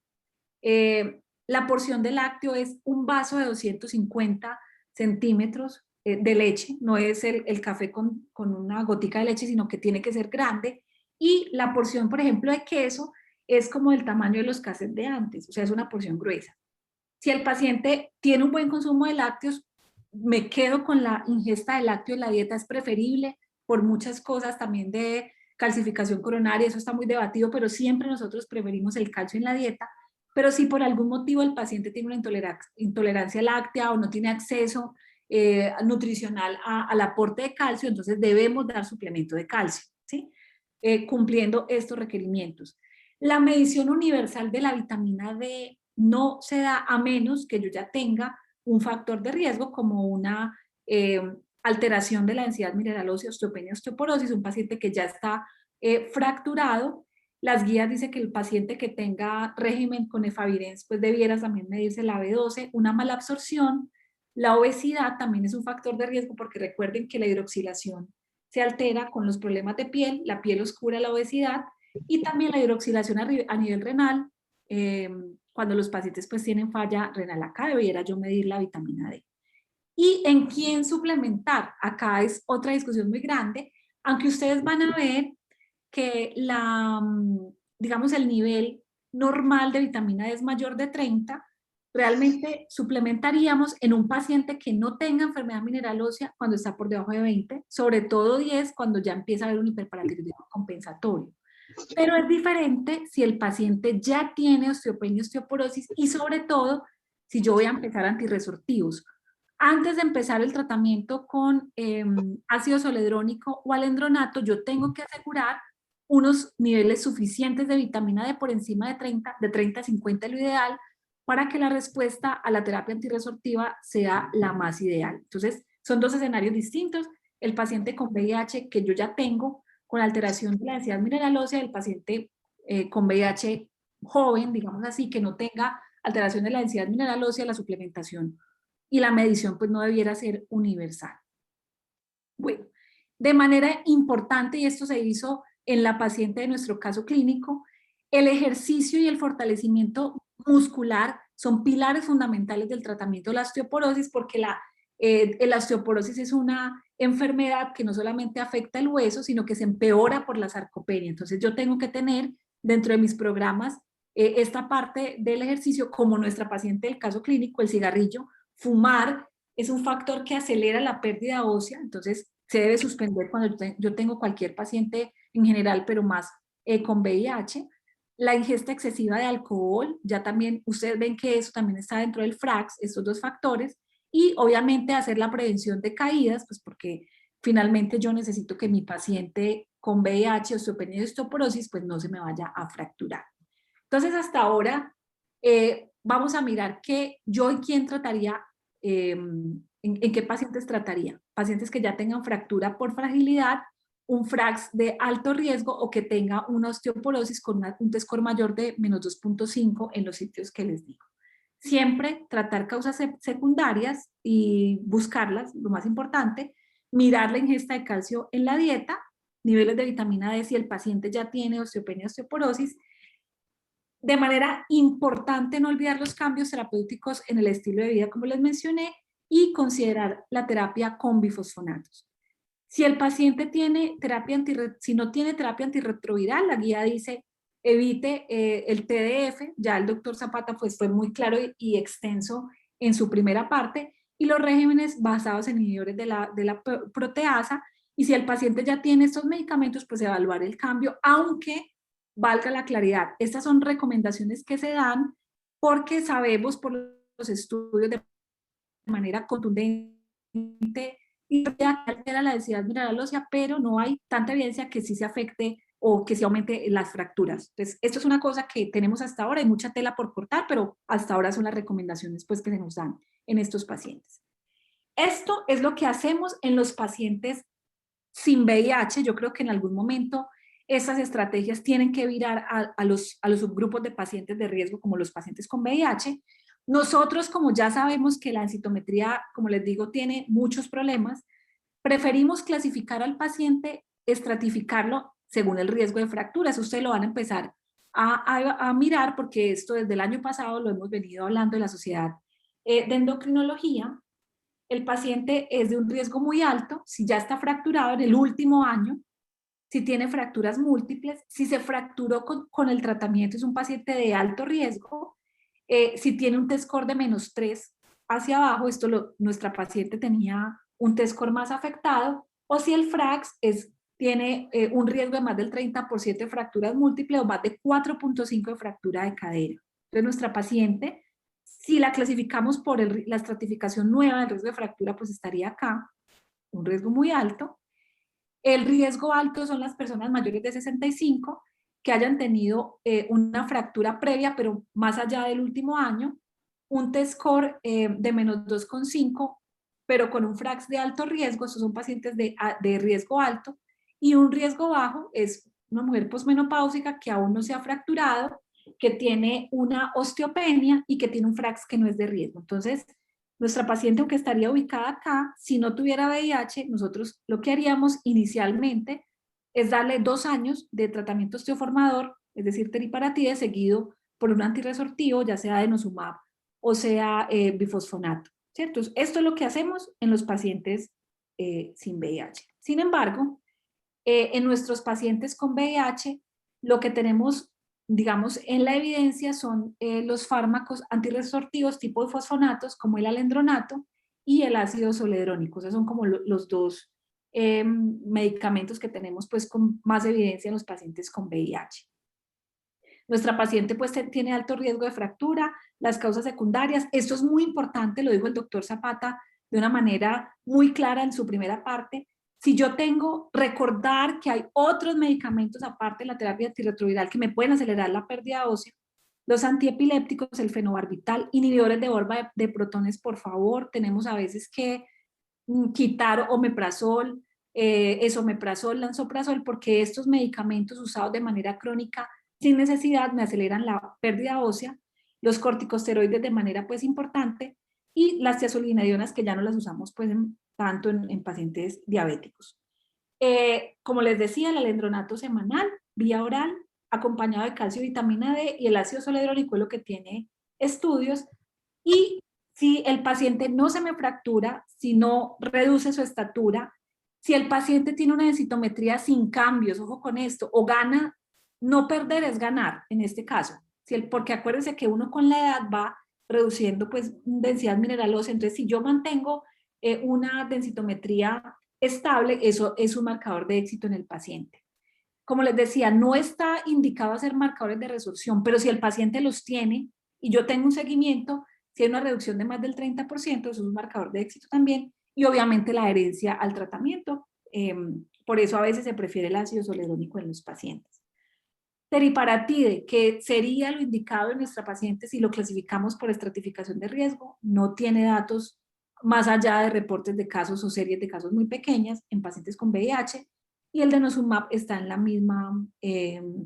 La porción de lácteo es un vaso de 250 centímetros de leche, no es el café con una gotica de leche, sino que tiene que ser grande. Y la porción, por ejemplo, de queso es como el tamaño de los cassettes de antes, o sea, es una porción gruesa. Si el paciente tiene un buen consumo de lácteos, me quedo con la ingesta de lácteo en la dieta, es preferible por muchas cosas también de calcificación coronaria, eso está muy debatido, pero siempre nosotros preferimos el calcio en la dieta. Pero si por algún motivo el paciente tiene una intolerancia láctea o no tiene acceso nutricional al aporte de calcio, entonces debemos dar suplemento de calcio, ¿sí? Cumpliendo estos requerimientos. La medición universal de la vitamina D no se da a menos que yo ya tenga un factor de riesgo como una alteración de la densidad mineral ósea, osteopenia, osteoporosis, un paciente que ya está fracturado. Las guías dicen que el paciente que tenga régimen con efavirenz, pues debiera también medirse la B12, una mala absorción. La obesidad también es un factor de riesgo porque recuerden que la hidroxilación se altera con los problemas de piel, la piel oscura, la obesidad, y también la hidroxilación a nivel renal, cuando los pacientes pues tienen falla renal. Acá debiera yo medir la vitamina D. ¿Y en quién suplementar? Acá es otra discusión muy grande, aunque ustedes van a ver que digamos, el nivel normal de vitamina D es mayor de 30, realmente suplementaríamos en un paciente que no tenga enfermedad mineral ósea cuando está por debajo de 20, sobre todo 10 cuando ya empieza a haber un hiperparatiroidismo compensatorio. Pero es diferente si el paciente ya tiene osteopenia, osteoporosis y sobre todo si yo voy a empezar antirresortivos. Antes de empezar el tratamiento con ácido zoledrónico o alendronato, yo tengo que asegurar unos niveles suficientes de vitamina D por encima de 30 a 50 lo ideal, para que la respuesta a la terapia antirresortiva sea la más ideal. Entonces, son dos escenarios distintos. El paciente con VIH que yo ya tengo, con alteración de la densidad mineral ósea, el paciente con VIH joven, digamos así, que no tenga alteración de la densidad mineral ósea, la suplementación y la medición pues no debiera ser universal. Bueno, de manera importante, y esto se hizo en la paciente de nuestro caso clínico, el ejercicio y el fortalecimiento muscular son pilares fundamentales del tratamiento de la osteoporosis, porque la osteoporosis es una enfermedad que no solamente afecta el hueso, sino que se empeora por la sarcopenia. Entonces yo tengo que tener dentro de mis programas esta parte del ejercicio, como nuestra paciente del caso clínico, el cigarrillo, fumar es un factor que acelera la pérdida ósea, entonces se debe suspender cuando yo tengo cualquier paciente en general, pero más con VIH. La ingesta excesiva de alcohol, ya también ustedes ven que eso también está dentro del FRAX, estos dos factores, y obviamente hacer la prevención de caídas, pues porque finalmente yo necesito que mi paciente con VIH, osteopenia y osteoporosis, pues no se me vaya a fracturar. Entonces hasta ahora vamos a mirar que yo y quién trataría, en qué pacientes trataría. Pacientes que ya tengan fractura por fragilidad, un FRAX de alto riesgo o que tenga una osteoporosis con un T-score mayor de menos 2.5 en los sitios que les digo. Siempre tratar causas secundarias y buscarlas, lo más importante, mirar la ingesta de calcio en la dieta, niveles de vitamina D si el paciente ya tiene osteopenia, osteoporosis. De manera importante no olvidar los cambios terapéuticos en el estilo de vida, como les mencioné, y considerar la terapia con bifosfonatos. Si el paciente tiene si no tiene terapia antirretroviral, la guía dice evite el TDF, ya el doctor Zapata pues fue muy claro y extenso en su primera parte, y los regímenes basados en inhibidores de la proteasa, y si el paciente ya tiene estos medicamentos, pues evaluar el cambio, aunque valga la claridad, estas son recomendaciones que se dan porque sabemos por los estudios de manera contundente y altera la densidad mineral ósea, pero no hay tanta evidencia que sí se afecte o que sí aumente las fracturas. Entonces, esto es una cosa que tenemos hasta ahora, hay mucha tela por cortar, pero hasta ahora son las recomendaciones pues, que se nos dan en estos pacientes. Esto es lo que hacemos en los pacientes sin VIH. Yo creo que en algún momento esas estrategias tienen que virar a los subgrupos de pacientes de riesgo, como los pacientes con VIH. Nosotros, como ya sabemos que la densitometría, como les digo, tiene muchos problemas, preferimos clasificar al paciente, estratificarlo según el riesgo de fracturas. Ustedes lo van a empezar a mirar porque esto desde el año pasado lo hemos venido hablando en la Sociedad de Endocrinología. El paciente es de un riesgo muy alto, si ya está fracturado en el último año, si tiene fracturas múltiples, si se fracturó con el tratamiento, es un paciente de alto riesgo, si tiene un T-score de -3 hacia abajo, nuestra paciente tenía un T-score más afectado, o si el FRAX es tiene un riesgo de más del 30% de fracturas múltiples o más de 4.5 de fractura de cadera. Entonces nuestra paciente, si la clasificamos por la estratificación nueva del riesgo de fractura, pues estaría acá, un riesgo muy alto. El riesgo alto son las personas mayores de 65 que hayan tenido una fractura previa, pero más allá del último año, un T-score de menos 2.5, pero con un FRAX de alto riesgo, estos son pacientes de riesgo alto, y un riesgo bajo es una mujer posmenopáusica que aún no se ha fracturado, que tiene una osteopenia y que tiene un FRAX que no es de riesgo. Entonces, nuestra paciente, aunque estaría ubicada acá, si no tuviera VIH, nosotros lo que haríamos inicialmente es darle 2 años de tratamiento osteoformador, es decir, teriparatide, seguido por un antirresortivo, ya sea denosumab o sea bifosfonato, ¿cierto? Esto es lo que hacemos en los pacientes sin VIH. Sin embargo, en nuestros pacientes con VIH, lo que tenemos, digamos, en la evidencia son los fármacos antirresortivos tipo bifosfonatos, como el alendronato y el ácido zoledrónico. Esos son como los dos medicamentos que tenemos pues con más evidencia en los pacientes con VIH. Nuestra paciente pues tiene alto riesgo de fractura, las causas secundarias, esto es muy importante, lo dijo el doctor Zapata de una manera muy clara en su primera parte. Si yo recordar que hay otros medicamentos aparte de la terapia antirretroviral que me pueden acelerar la pérdida ósea, los antiepilépticos, el fenobarbital, inhibidores de bomba de protones, por favor, tenemos a veces que quitar omeprazol, esomeprazol, lansoprazol, porque estos medicamentos usados de manera crónica sin necesidad me aceleran la pérdida ósea, los corticosteroides de manera pues importante y las tiazolinidionas que ya no las usamos pues tanto en pacientes diabéticos. Como les decía, el alendronato semanal, vía oral, acompañado de calcio y vitamina D, y el ácido zoledrónico es lo que tiene estudios. Y si el paciente no se me fractura, si no reduce su estatura, si el paciente tiene una densitometría sin cambios, ojo con esto, o gana, no perder es ganar en este caso, porque acuérdense que uno con la edad va reduciendo pues densidad mineral ósea, entonces si yo mantengo una densitometría estable, eso es un marcador de éxito en el paciente. Como les decía, no está indicado hacer marcadores de resorción, pero si el paciente los tiene y yo tengo un seguimiento, si hay una reducción de más del 30%, eso es un marcador de éxito también, y obviamente la adherencia al tratamiento. Por eso a veces se prefiere el ácido zoledrónico en los pacientes. Teriparatide, que sería lo indicado en nuestra paciente si lo clasificamos por estratificación de riesgo, no tiene datos más allá de reportes de casos o series de casos muy pequeñas en pacientes con VIH, y el denosumab está en la misma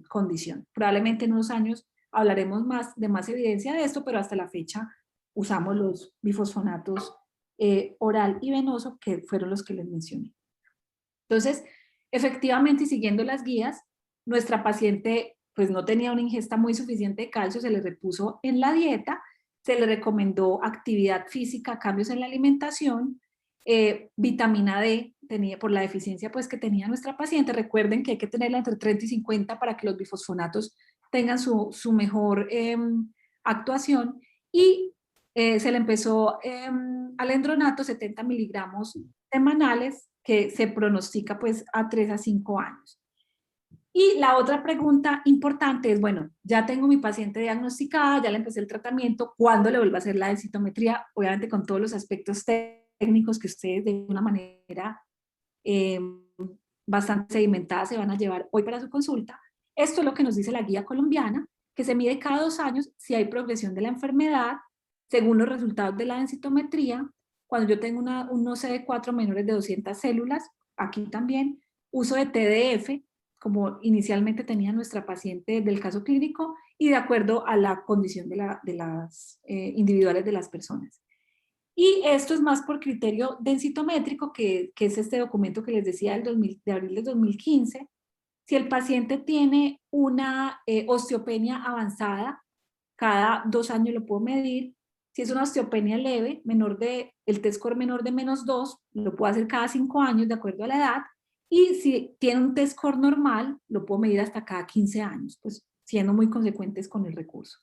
condición. Probablemente en unos años hablaremos de más evidencia de esto, pero hasta la fecha usamos los bifosfonatos oral y venoso, que fueron los que les mencioné. Entonces, efectivamente, y siguiendo las guías, nuestra paciente pues no tenía una ingesta muy suficiente de calcio, se le repuso en la dieta, se le recomendó actividad física, cambios en la alimentación, vitamina D, por la deficiencia pues que tenía nuestra paciente. Recuerden que hay que tenerla entre 30 y 50 para que los bifosfonatos tengan su mejor actuación, y se le empezó alendronato 70 miligramos semanales, que se pronostica pues a 3 a 5 años. Y la otra pregunta importante es, bueno, ya tengo mi paciente diagnosticada, ya le empecé el tratamiento, ¿cuándo le vuelvo a hacer la densitometría? Obviamente con todos los aspectos técnicos que ustedes de una manera bastante sedimentada se van a llevar hoy para su consulta. Esto es lo que nos dice la guía colombiana, que se mide cada 2 años si hay progresión de la enfermedad según los resultados de la densitometría. Cuando yo tengo un CD4 menores de 200 células, aquí también, uso de TDF, como inicialmente tenía nuestra paciente del caso clínico, y de acuerdo a la condición de las individuales de las personas. Y esto es más por criterio densitométrico, que es este documento que les decía de abril de 2015. Si el paciente tiene una osteopenia avanzada, cada 2 años lo puedo medir. Si es una osteopenia leve, el T-score menor de -2, lo puedo hacer cada 5 años de acuerdo a la edad. Y si tiene un T-score normal, lo puedo medir hasta cada 15 años, pues siendo muy consecuentes con el recurso.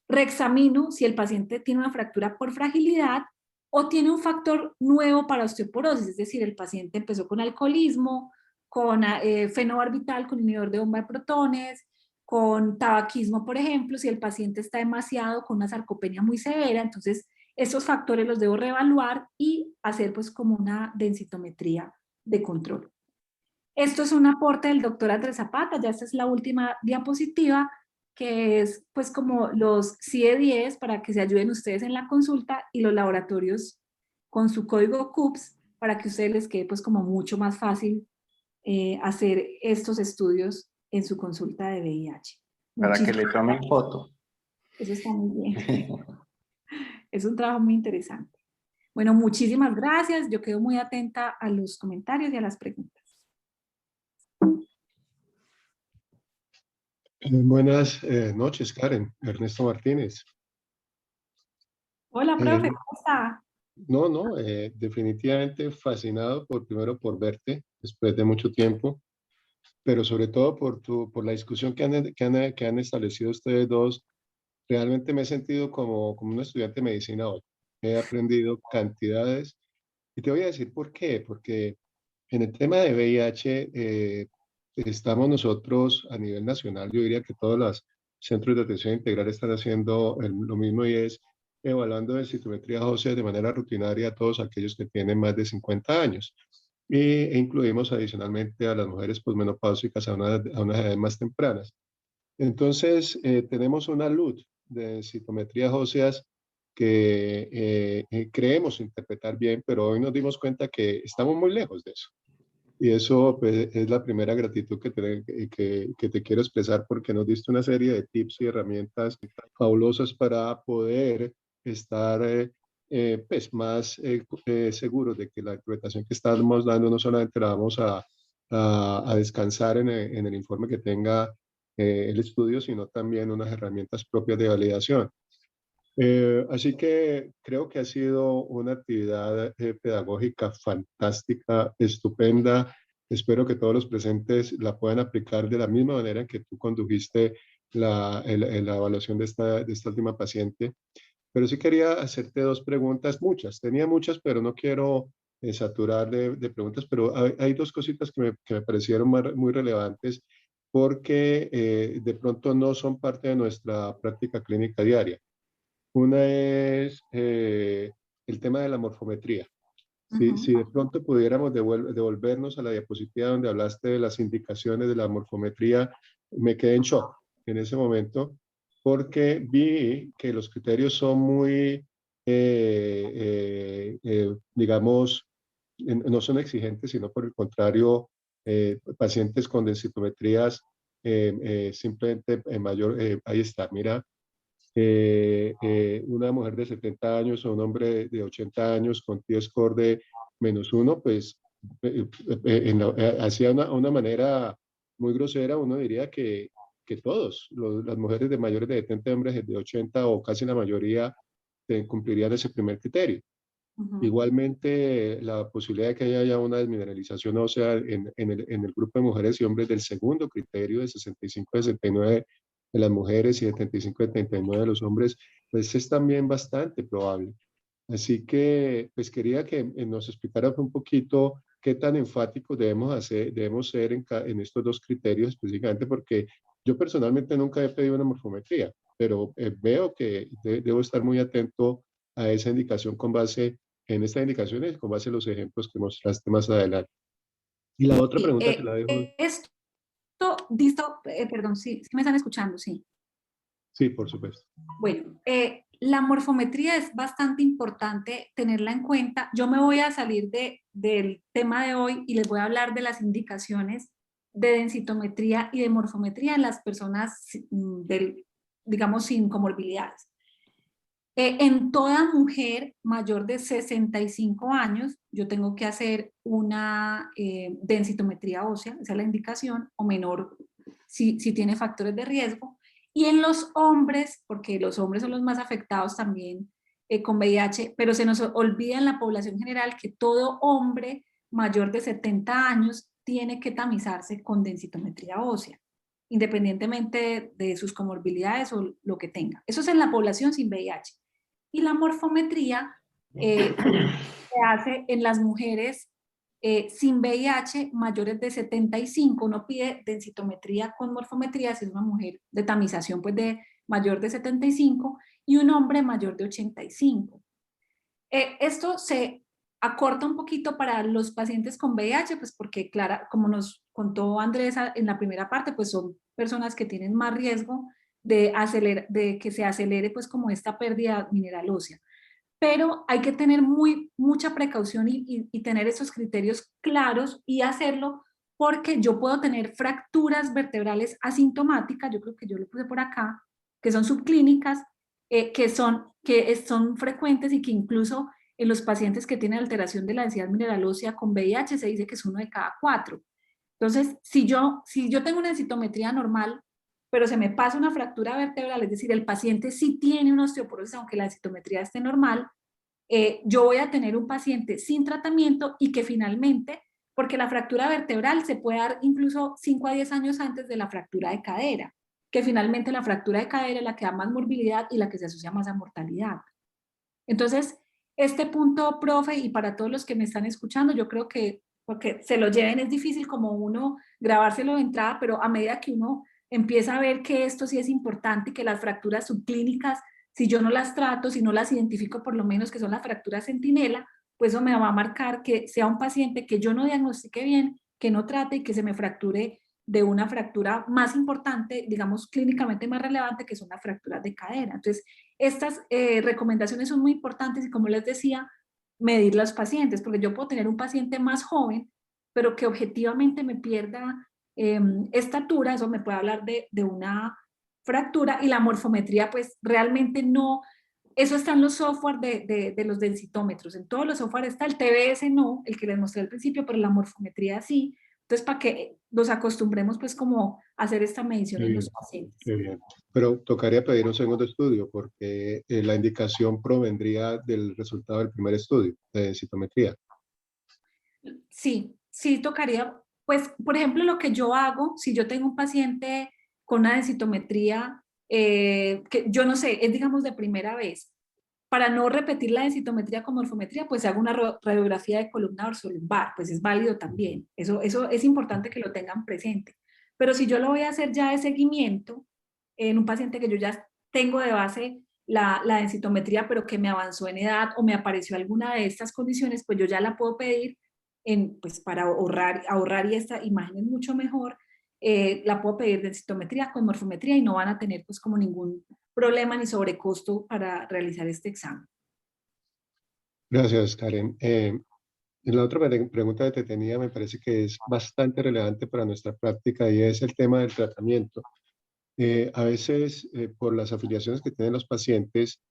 Reexamino si el paciente tiene una fractura por fragilidad o tiene un factor nuevo para osteoporosis, es decir, el paciente empezó con alcoholismo, con fenobarbital, con inhibidor de bomba de protones, con tabaquismo, por ejemplo, si el paciente está demasiado con una sarcopenia muy severa, entonces esos factores los debo reevaluar y hacer pues como una densitometría de control. Esto es un aporte del doctor Andrés Zapata, ya esta es la última diapositiva, que es pues como los CIE-10 para que se ayuden ustedes en la consulta y los laboratorios con su código CUPS para que a ustedes les quede pues como mucho más fácil hacer estos estudios en su consulta de VIH. Para que le tomen foto. Eso está muy bien. Es un trabajo muy interesante. Bueno, muchísimas gracias. Yo quedo muy atenta a los comentarios y a las preguntas. Buenas noches, Karen. Ernesto Martínez. Hola, profe, ¿cómo está? Definitivamente fascinado primero por verte después de mucho tiempo, pero sobre todo por la discusión que han establecido ustedes dos. Realmente me he sentido como un estudiante de medicina hoy. He aprendido cantidades y te voy a decir por qué. Porque en el tema de VIH estamos nosotros a nivel nacional, yo diría que todos los centros de atención integral están haciendo lo mismo y es evaluando densitometrías óseas de manera rutinaria a todos aquellos que tienen más de 50 años. E incluimos adicionalmente a las mujeres posmenopáusicas a unas edades más tempranas. Entonces, tenemos una LUT de densitometrías óseas que creemos interpretar bien, pero hoy nos dimos cuenta que estamos muy lejos de eso. Y eso pues, es la primera gratitud que te quiero expresar porque nos diste una serie de tips y herramientas fabulosas para poder estar pues, más seguros de que la interpretación que estamos dando no solamente la vamos a descansar en el informe que tenga el estudio, sino también unas herramientas propias de validación. Así que creo que ha sido una actividad pedagógica fantástica, estupenda. Espero que todos los presentes la puedan aplicar de la misma manera en que tú condujiste la evaluación de esta última paciente. Pero sí quería hacerte dos preguntas, muchas. Tenía muchas, pero no quiero saturar de preguntas, pero hay dos cositas que me parecieron muy relevantes porque de pronto no son parte de nuestra práctica clínica diaria. Una es el tema de la morfometría. Si de pronto pudiéramos devolvernos a la diapositiva donde hablaste de las indicaciones de la morfometría, me quedé en shock en ese momento porque vi que los criterios son muy, digamos, no son exigentes, sino por el contrario, pacientes con densitometrías simplemente mayor, ahí está, mira, una mujer de 70 años o un hombre de 80 años con T-score de -1, pues hacia una manera muy grosera, uno diría que todos, las mujeres de mayores de 70, hombres de 80 o casi la mayoría, cumplirían ese primer criterio. Igualmente, la posibilidad de que haya una desmineralización ósea en el grupo de mujeres y hombres del segundo criterio de 65-69 de las mujeres y 75-79 de los hombres, pues es también bastante probable. Así que, pues quería que nos explicaras un poquito qué tan enfáticos debemos ser en estos dos criterios específicamente, porque yo personalmente nunca he pedido una morfometría, pero veo que debo estar muy atento a esa indicación en estas indicaciones con base en los ejemplos que mostraste más adelante. Y la otra pregunta te la dejo. Perdón, sí me están escuchando, sí. Sí, por supuesto. Bueno, la morfometría es bastante importante tenerla en cuenta. Yo me voy a salir del tema de hoy y les voy a hablar de las indicaciones de densitometría y de morfometría en las personas, digamos, sin comorbilidades. En toda mujer mayor de 65 años, yo tengo que hacer una densitometría ósea, esa es la indicación, o menor si tiene factores de riesgo. Y en los hombres, porque los hombres son los más afectados también con VIH, pero se nos olvida en la población general que todo hombre mayor de 70 años tiene que tamizarse con densitometría ósea, independientemente de sus comorbilidades o lo que tenga. Eso es en la población sin VIH. Y la morfometría se hace en las mujeres sin VIH mayores de 75, uno pide densitometría con morfometría si es una mujer de tamización pues de mayor de 75 y un hombre mayor de 85. Esto se acorta un poquito para los pacientes con VIH, pues porque, claro, como nos contó Andrés en la primera parte, pues son personas que tienen más riesgo de que se acelere pues como esta pérdida mineral ósea. Pero hay que tener mucha precaución y tener esos criterios claros y hacerlo porque yo puedo tener fracturas vertebrales asintomáticas, yo creo que yo lo puse por acá, que son subclínicas, que son frecuentes y que incluso en los pacientes que tienen alteración de la densidad mineral ósea con VIH se dice que es 1 de cada 4. Entonces, si yo tengo una densitometría normal, pero se me pasa una fractura vertebral, es decir, el paciente sí tiene una osteoporosis aunque la densitometría esté normal, yo voy a tener un paciente sin tratamiento y que finalmente, porque la fractura vertebral se puede dar incluso 5 a 10 años antes de la fractura de cadera, que finalmente la fractura de cadera es la que da más morbilidad y la que se asocia más a mortalidad. Entonces, este punto, profe, y para todos los que me están escuchando, yo creo que porque se lo lleven es difícil como uno grabárselo de entrada, pero a medida que uno empieza a ver que esto sí es importante y que las fracturas subclínicas, si yo no las trato, si no las identifico por lo menos que son las fracturas centinela, pues eso me va a marcar que sea un paciente que yo no diagnostique bien, que no trate y que se me fracture de una fractura más importante, digamos clínicamente más relevante, que son las fracturas de cadera. Entonces, estas recomendaciones son muy importantes y como les decía, medir los pacientes, porque yo puedo tener un paciente más joven, pero que objetivamente me pierda estatura, eso me puede hablar de una fractura, y la morfometría pues realmente no, eso está en los software de los densitómetros, en todos los software está, el TBS no, el que les mostré al principio, pero la morfometría sí. Entonces, para que nos acostumbremos pues como a hacer esta medición Qué en bien, los pacientes. qué bien. Pero tocaría pedir un segundo estudio porque la indicación provendría del resultado del primer estudio de densitometría. Sí, sí tocaría, pues, por ejemplo, lo que yo hago, si yo tengo un paciente con una densitometría, que yo no sé, es digamos de primera vez, para no repetir la densitometría con morfometría, pues hago una radiografía de columna dorsolumbar, pues es válido también, eso es importante que lo tengan presente. Pero si yo lo voy a hacer ya de seguimiento, en un paciente que yo ya tengo de base la densitometría, pero que me avanzó en edad o me apareció alguna de estas condiciones, pues yo ya la puedo pedir pues para ahorrar y esta imagen es mucho mejor, la puedo pedir densitometría con morfometría y no van a tener pues como ningún problema ni sobrecosto para realizar este examen. Gracias, Karen. La otra pregunta que te tenía me parece que es bastante relevante para nuestra práctica y es el tema del tratamiento. A veces, por las afiliaciones que tienen los pacientes,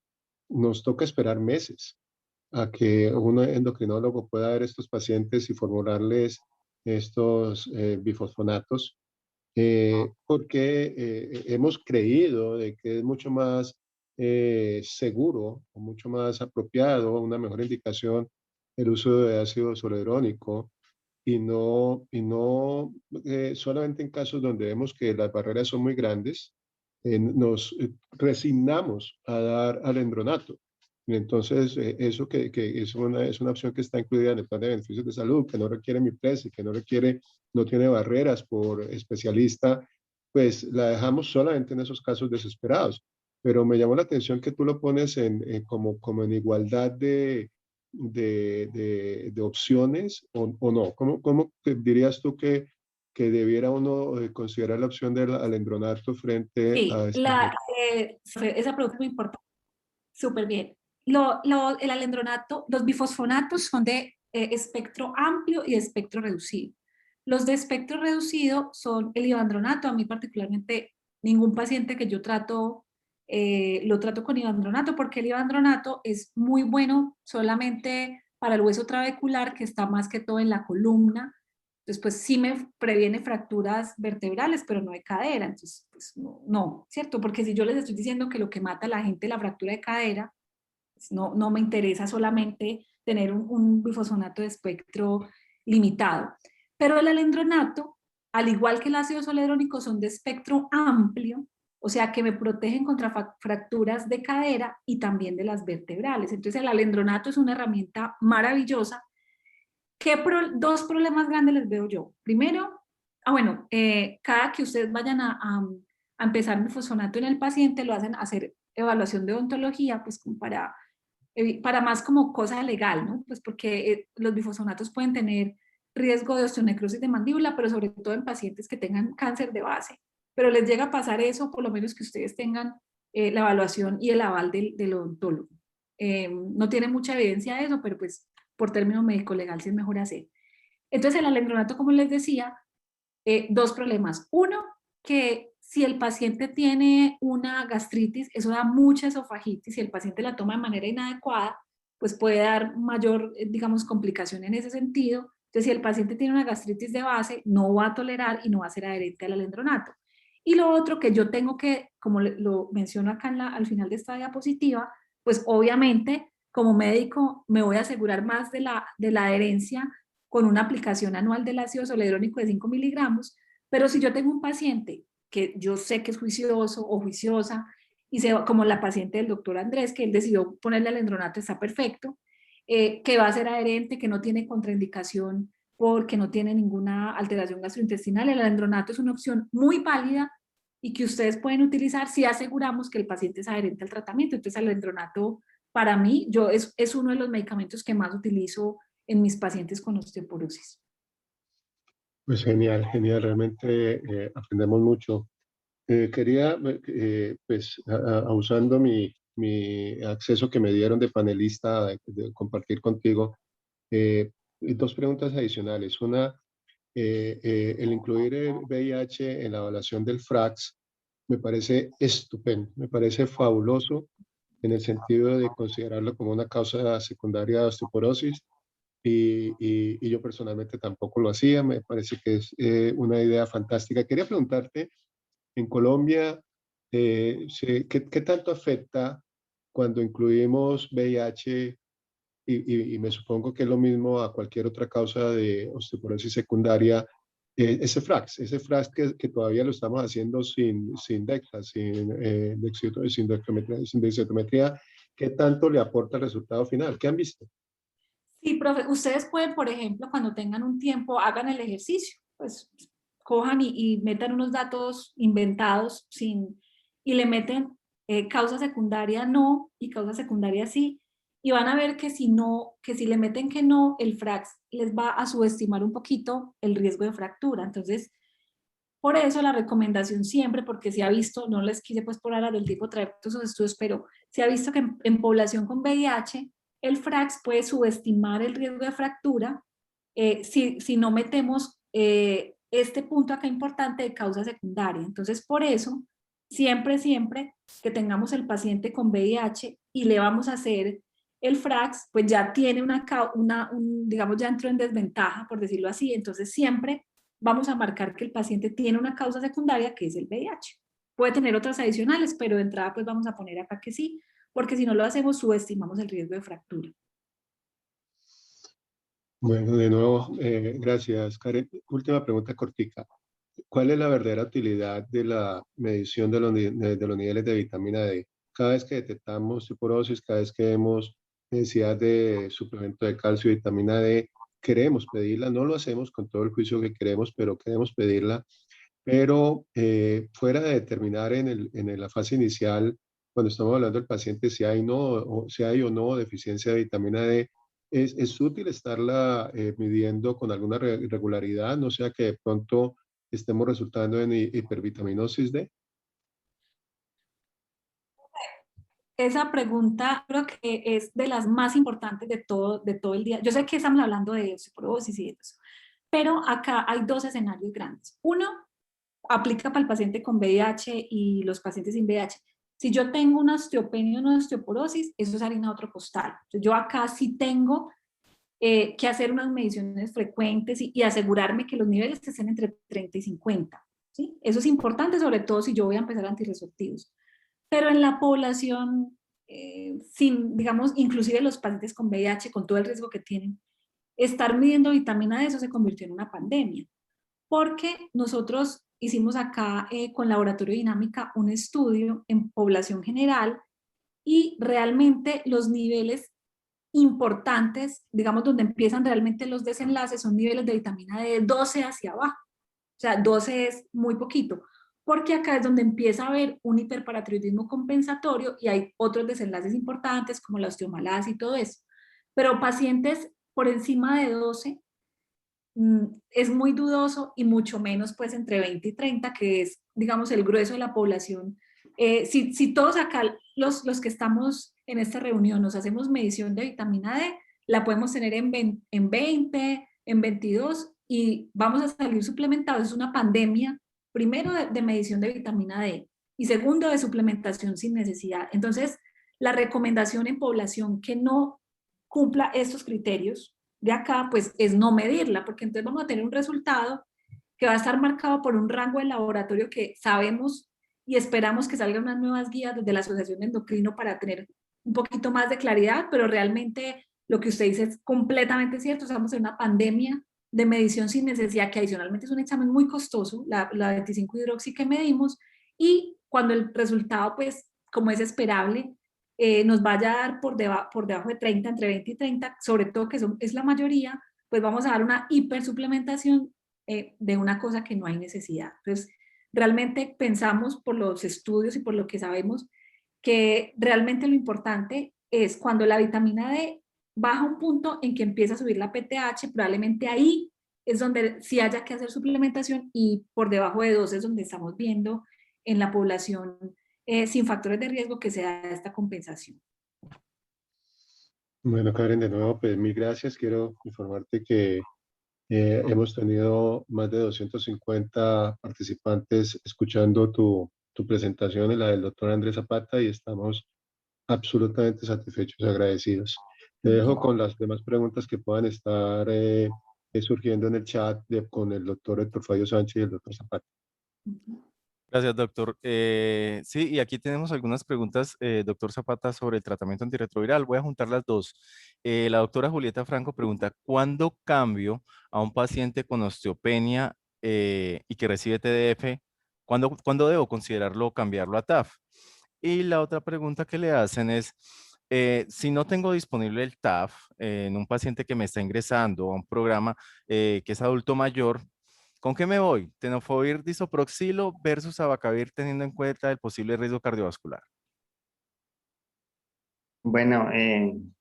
nos toca esperar meses a que un endocrinólogo pueda ver estos pacientes y formularles estos bifosfonatos, porque hemos creído de que es mucho más seguro o mucho más apropiado, una mejor indicación, el uso de ácido zoledrónico y no solamente en casos donde vemos que las barreras son muy grandes, nos resignamos a dar alendronato. Y entonces, eso que es una opción que está incluida en el plan de beneficios de salud, que no requiere MIPRES y que no tiene barreras por especialista, pues la dejamos solamente en esos casos desesperados. Pero me llamó la atención que tú lo pones como en igualdad de opciones o no. ¿Cómo dirías tú que debiera uno considerar la opción del alendronato frente Sí, a esa pregunta es muy importante. Súper bien. El alendronato, los bifosfonatos son de espectro amplio y de espectro reducido. Los de espectro reducido son el ivandronato. A mí particularmente ningún paciente que yo trato lo trato con ivandronato porque el ivandronato es muy bueno solamente para el hueso trabecular que está más que todo en la columna. Entonces, pues sí me previene fracturas vertebrales, pero no de cadera. Entonces, pues no, ¿cierto? Porque si yo les estoy diciendo que lo que mata a la gente es la fractura de cadera, pues no me interesa solamente tener un bifosfonato de espectro limitado. Pero el alendronato, al igual que el ácido zoledrónico, son de espectro amplio, o sea que me protegen contra fracturas de cadera y también de las vertebrales. Entonces el alendronato es una herramienta maravillosa Dos problemas grandes les veo yo. Primero, cada que ustedes vayan a empezar bifosfonato en el paciente, lo hacen hacer evaluación de odontología, pues como para más como cosa legal, ¿no? Pues porque los bifosfonatos pueden tener riesgo de osteonecrosis de mandíbula, pero sobre todo en pacientes que tengan cáncer de base. Pero les llega a pasar eso, por lo menos que ustedes tengan la evaluación y el aval del odontólogo. No tiene mucha evidencia de eso, pero pues por término médico legal sí es mejor hacer. Entonces el alendronato, como les decía, dos problemas. Uno, que si el paciente tiene una gastritis, eso da mucha esofagitis, si el paciente la toma de manera inadecuada, pues puede dar mayor, digamos, complicación en ese sentido. Entonces, si el paciente tiene una gastritis de base, no va a tolerar y no va a ser adherente al alendronato. Y lo otro que yo tengo que, como lo menciono acá al final de esta diapositiva, pues obviamente como médico me voy a asegurar más de la adherencia con una aplicación anual del ácido zoledrónico de 5 miligramos, pero si yo tengo un paciente que yo sé que es juicioso o juiciosa, y como la paciente del doctor Andrés, que él decidió ponerle alendronato, está perfecto, que va a ser adherente, que no tiene contraindicación porque no tiene ninguna alteración gastrointestinal, el alendronato es una opción muy válida y que ustedes pueden utilizar si aseguramos que el paciente es adherente al tratamiento. Entonces, el alendronato, para mí, es uno de los medicamentos que más utilizo en mis pacientes con osteoporosis. Pues genial, genial, realmente aprendemos mucho. Quería, pues, usando mi acceso que me dieron de panelista, de compartir contigo, dos preguntas adicionales. Una, el incluir el VIH en la evaluación del FRAX me parece estupendo, me parece fabuloso en el sentido de considerarlo como una causa secundaria de osteoporosis y yo personalmente tampoco lo hacía, me parece que es una idea fantástica. Quería preguntarte, en Colombia, ¿qué tanto afecta cuando incluimos VIH y me supongo que es lo mismo a cualquier otra causa de osteoporosis secundaria, ese FRAX que todavía lo estamos haciendo sin DEXA, sin dexitometría, ¿qué tanto le aporta el resultado final? ¿Qué han visto? Sí, profe, ustedes pueden, por ejemplo, cuando tengan un tiempo, hagan el ejercicio, pues cojan y metan unos datos inventados y le meten causa secundaria no y causa secundaria sí, y van a ver que si le meten que no, el FRAX les va a subestimar un poquito el riesgo de fractura. Entonces, por eso la recomendación siempre, porque se ha visto, no les quise pues por ahora del tipo traer todos esos estudios, pero se ha visto que en población con VIH, el FRAX puede subestimar el riesgo de fractura si no metemos este punto acá importante de causa secundaria. Entonces, por eso, siempre que tengamos el paciente con VIH y le vamos a hacer el FRAX, pues ya tiene digamos, ya entró en desventaja, por decirlo así. Entonces, siempre vamos a marcar que el paciente tiene una causa secundaria que es el VIH. Puede tener otras adicionales, pero de entrada pues vamos a poner acá que sí, porque si no lo hacemos subestimamos el riesgo de fractura. Bueno, de nuevo, gracias, Karen. Última pregunta cortica. ¿Cuál es la verdadera utilidad de la medición de los niveles de vitamina D? Cada vez que detectamos osteoporosis, cada vez que vemos necesidad de suplemento de calcio y vitamina D, queremos pedirla. No lo hacemos con todo el juicio que queremos, pero queremos pedirla. Pero fuera de determinar en la fase inicial, cuando estamos hablando del paciente, si hay o no deficiencia de vitamina D, es útil estarla midiendo con alguna regularidad, no sea que de pronto estemos resultando en hipervitaminosis D. Esa pregunta creo que es de las más importantes de todo el día. Yo sé que estamos hablando de osteoporosis y de eso, pero acá hay dos escenarios grandes. Uno, aplica para el paciente con VIH y los pacientes sin VIH. Si yo tengo una osteopenia o una osteoporosis, eso es harina de otro costal. Entonces, yo acá sí tengo que hacer unas mediciones frecuentes y asegurarme que los niveles estén entre 30 y 50. ¿Sí? Eso es importante, sobre todo si yo voy a empezar antirresortivos. Pero en la población, digamos, inclusive los pacientes con VIH, con todo el riesgo que tienen, estar midiendo vitamina D, eso se convirtió en una pandemia. Porque nosotros hicimos acá con Laboratorio Dinámica un estudio en población general y realmente los niveles importantes, digamos, donde empiezan realmente los desenlaces, son niveles de vitamina D de 12 hacia abajo. O sea, 12 es muy poquito, porque acá es donde empieza a haber un hiperparatiroidismo compensatorio y hay otros desenlaces importantes como la osteomalasa y todo eso. Pero pacientes por encima de 12 es muy dudoso, y mucho menos pues entre 20 y 30, que es, digamos, el grueso de la población. Si todos acá, los que estamos en esta reunión, nos hacemos medición de vitamina D, la podemos tener en 20, en 22, y vamos a salir suplementados. Es una pandemia, primero de medición de vitamina D, y segundo de suplementación sin necesidad. Entonces, la recomendación en población que no cumpla estos criterios de acá, pues es no medirla, porque entonces vamos a tener un resultado que va a estar marcado por un rango de laboratorio que sabemos, y esperamos que salgan unas nuevas guías desde la Asociación de Endocrino para tener un poquito más de claridad, pero realmente lo que usted dice es completamente cierto. Estamos en una pandemia de medición sin necesidad, que adicionalmente es un examen muy costoso, la 25-hidroxi que medimos, y cuando el resultado, pues, como es esperable, nos vaya a dar por debajo de 30, entre 20 y 30, sobre todo que es la mayoría, pues vamos a dar una hipersuplementación de una cosa que no hay necesidad. Entonces, realmente pensamos, por los estudios y por lo que sabemos, que realmente lo importante es cuando la vitamina D baja un punto en que empieza a subir la PTH, probablemente ahí es donde sí haya que hacer suplementación, y por debajo de 2 es donde estamos viendo en la población sin factores de riesgo que se da esta compensación. Bueno, Karen, de nuevo, pues mil gracias. Quiero informarte que hemos tenido más de 250 participantes escuchando tu presentación y la del doctor Andrés Zapata, y estamos absolutamente satisfechos y agradecidos. Te dejo con las demás preguntas que puedan estar surgiendo en el chat con el doctor Héctor Fabio Sánchez y el doctor Zapata. Gracias, doctor. Sí, y aquí tenemos algunas preguntas, doctor Zapata, sobre el tratamiento antirretroviral. Voy a juntar las dos. La doctora Julieta Franco pregunta, ¿cuándo cambio a un paciente con osteopenia y que recibe TDF? ¿Cuándo debo considerarlo cambiarlo a TAF? Y la otra pregunta que le hacen es, si no tengo disponible el TAF en un paciente que me está ingresando a un programa que es adulto mayor, ¿con qué me voy? Tenofovir disoproxilo versus abacavir, teniendo en cuenta el posible riesgo cardiovascular. Bueno,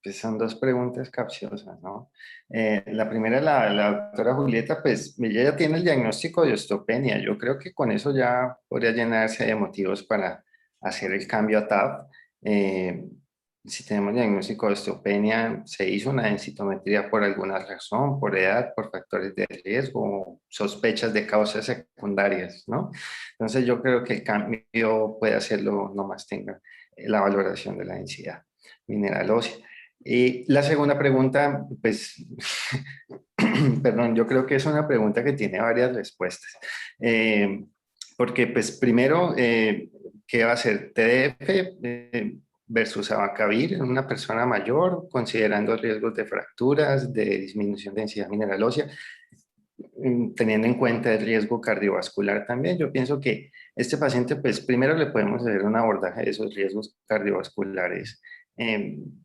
pues son dos preguntas capciosas, ¿no? La primera, la doctora Julieta, pues ella ya tiene el diagnóstico de osteopenia. Yo creo que con eso ya podría llenarse de motivos para hacer el cambio a TAF. Si tenemos diagnóstico de osteopenia, se hizo una densitometría por alguna razón, por edad, por factores de riesgo, sospechas de causas secundarias, ¿no? Entonces yo creo que el cambio puede hacerlo nomás tenga la valoración de la densidad mineral ósea. Y la segunda pregunta, pues, perdón, yo creo que es una pregunta que tiene varias respuestas. Porque, pues, primero, ¿qué va a ser TDF versus abacavir en una persona mayor, considerando riesgos de fracturas, de disminución de densidad mineral ósea, teniendo en cuenta el riesgo cardiovascular también? Yo pienso que este paciente, pues, primero le podemos hacer un abordaje de esos riesgos cardiovasculares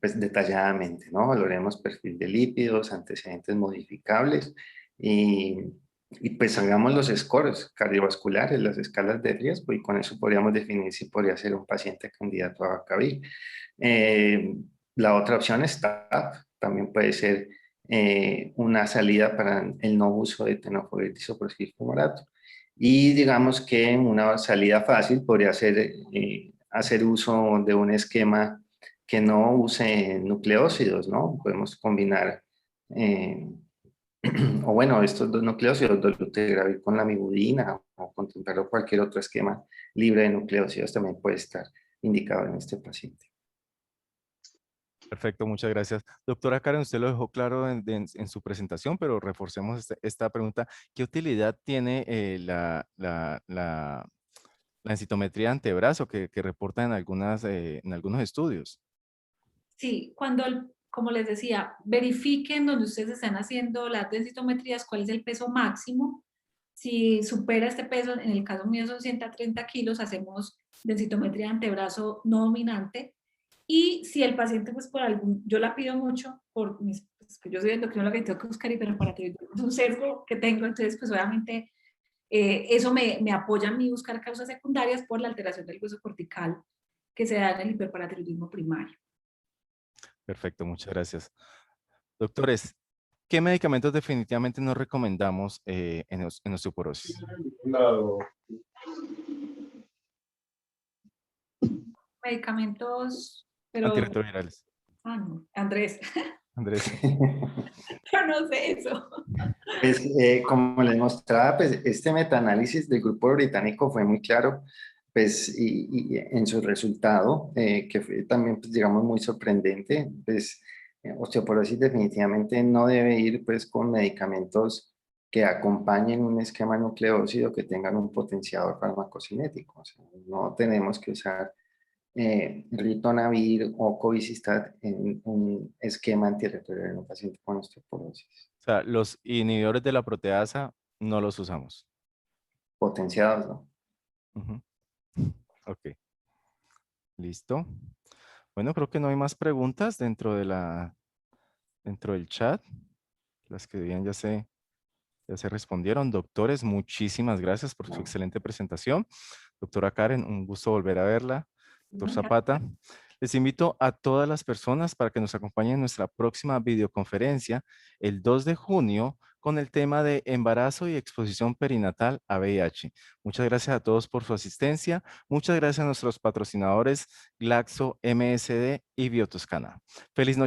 pues detalladamente, ¿no? Valoremos perfil de lípidos, antecedentes modificables, y pues hagamos los scores cardiovasculares, las escalas de riesgo, y con eso podríamos definir si podría ser un paciente candidato a abacavir. La otra opción es TAF, también puede ser una salida para el no uso de tenofovir disoproxil fumarato. Y digamos que una salida fácil podría ser hacer uso de un esquema que no use nucleócidos, ¿no? Podemos combinar, o bueno, estos dos nucleócidos, dolutegravir con la mibudina, o contemplar cualquier otro esquema libre de nucleócidos, también puede estar indicado en este paciente. Perfecto, muchas gracias. Doctora Karen, usted lo dejó claro en su presentación, pero reforcemos esta pregunta. ¿Qué utilidad tiene la densitometría antebrazo que reporta en algunos estudios? Sí, como les decía, verifiquen donde ustedes están haciendo las densitometrías cuál es el peso máximo. Si supera este peso, en el caso mío son 130 kilos, hacemos densitometría de antebrazo no dominante. Y si el paciente, pues por algún, yo la pido mucho por mis, pues, que yo soy endocrinóloga y tengo que buscar hiperparatiroidismo, es un sesgo que tengo, entonces pues obviamente eso me apoya a mí buscar causas secundarias por la alteración del hueso cortical que se da en el hiperparatiroidismo primario. Perfecto, muchas gracias. Doctores, ¿qué medicamentos definitivamente no recomendamos en osteoporosis? Medicamentos, pero... Antirretrovirales. Ah, no, Andrés, Andrés. yo no sé eso. Pues, como les mostraba, pues este metaanálisis del grupo británico fue muy claro, pues, y en su resultado, que fue también, pues, digamos, muy sorprendente, pues, osteoporosis definitivamente no debe ir, pues, con medicamentos que acompañen un esquema nucleócido que tengan un potenciador farmacocinético. O sea, no tenemos que usar ritonavir o covicistat en un esquema antirretroviral en un paciente con osteoporosis. O sea, los inhibidores de la proteasa no los usamos. Potenciados, ¿no? Ujú. Ok, listo. Bueno, creo que no hay más preguntas dentro del chat. Las que debían ya se respondieron. Doctores, muchísimas gracias por su excelente presentación. Doctora Karen, un gusto volver a verla. Doctor Zapata, les invito a todas las personas para que nos acompañen en nuestra próxima videoconferencia el 2 de junio con el tema de embarazo y exposición perinatal a VIH. Muchas gracias a todos por su asistencia. Muchas gracias a nuestros patrocinadores Glaxo, MSD y Biotoscana. Feliz noche.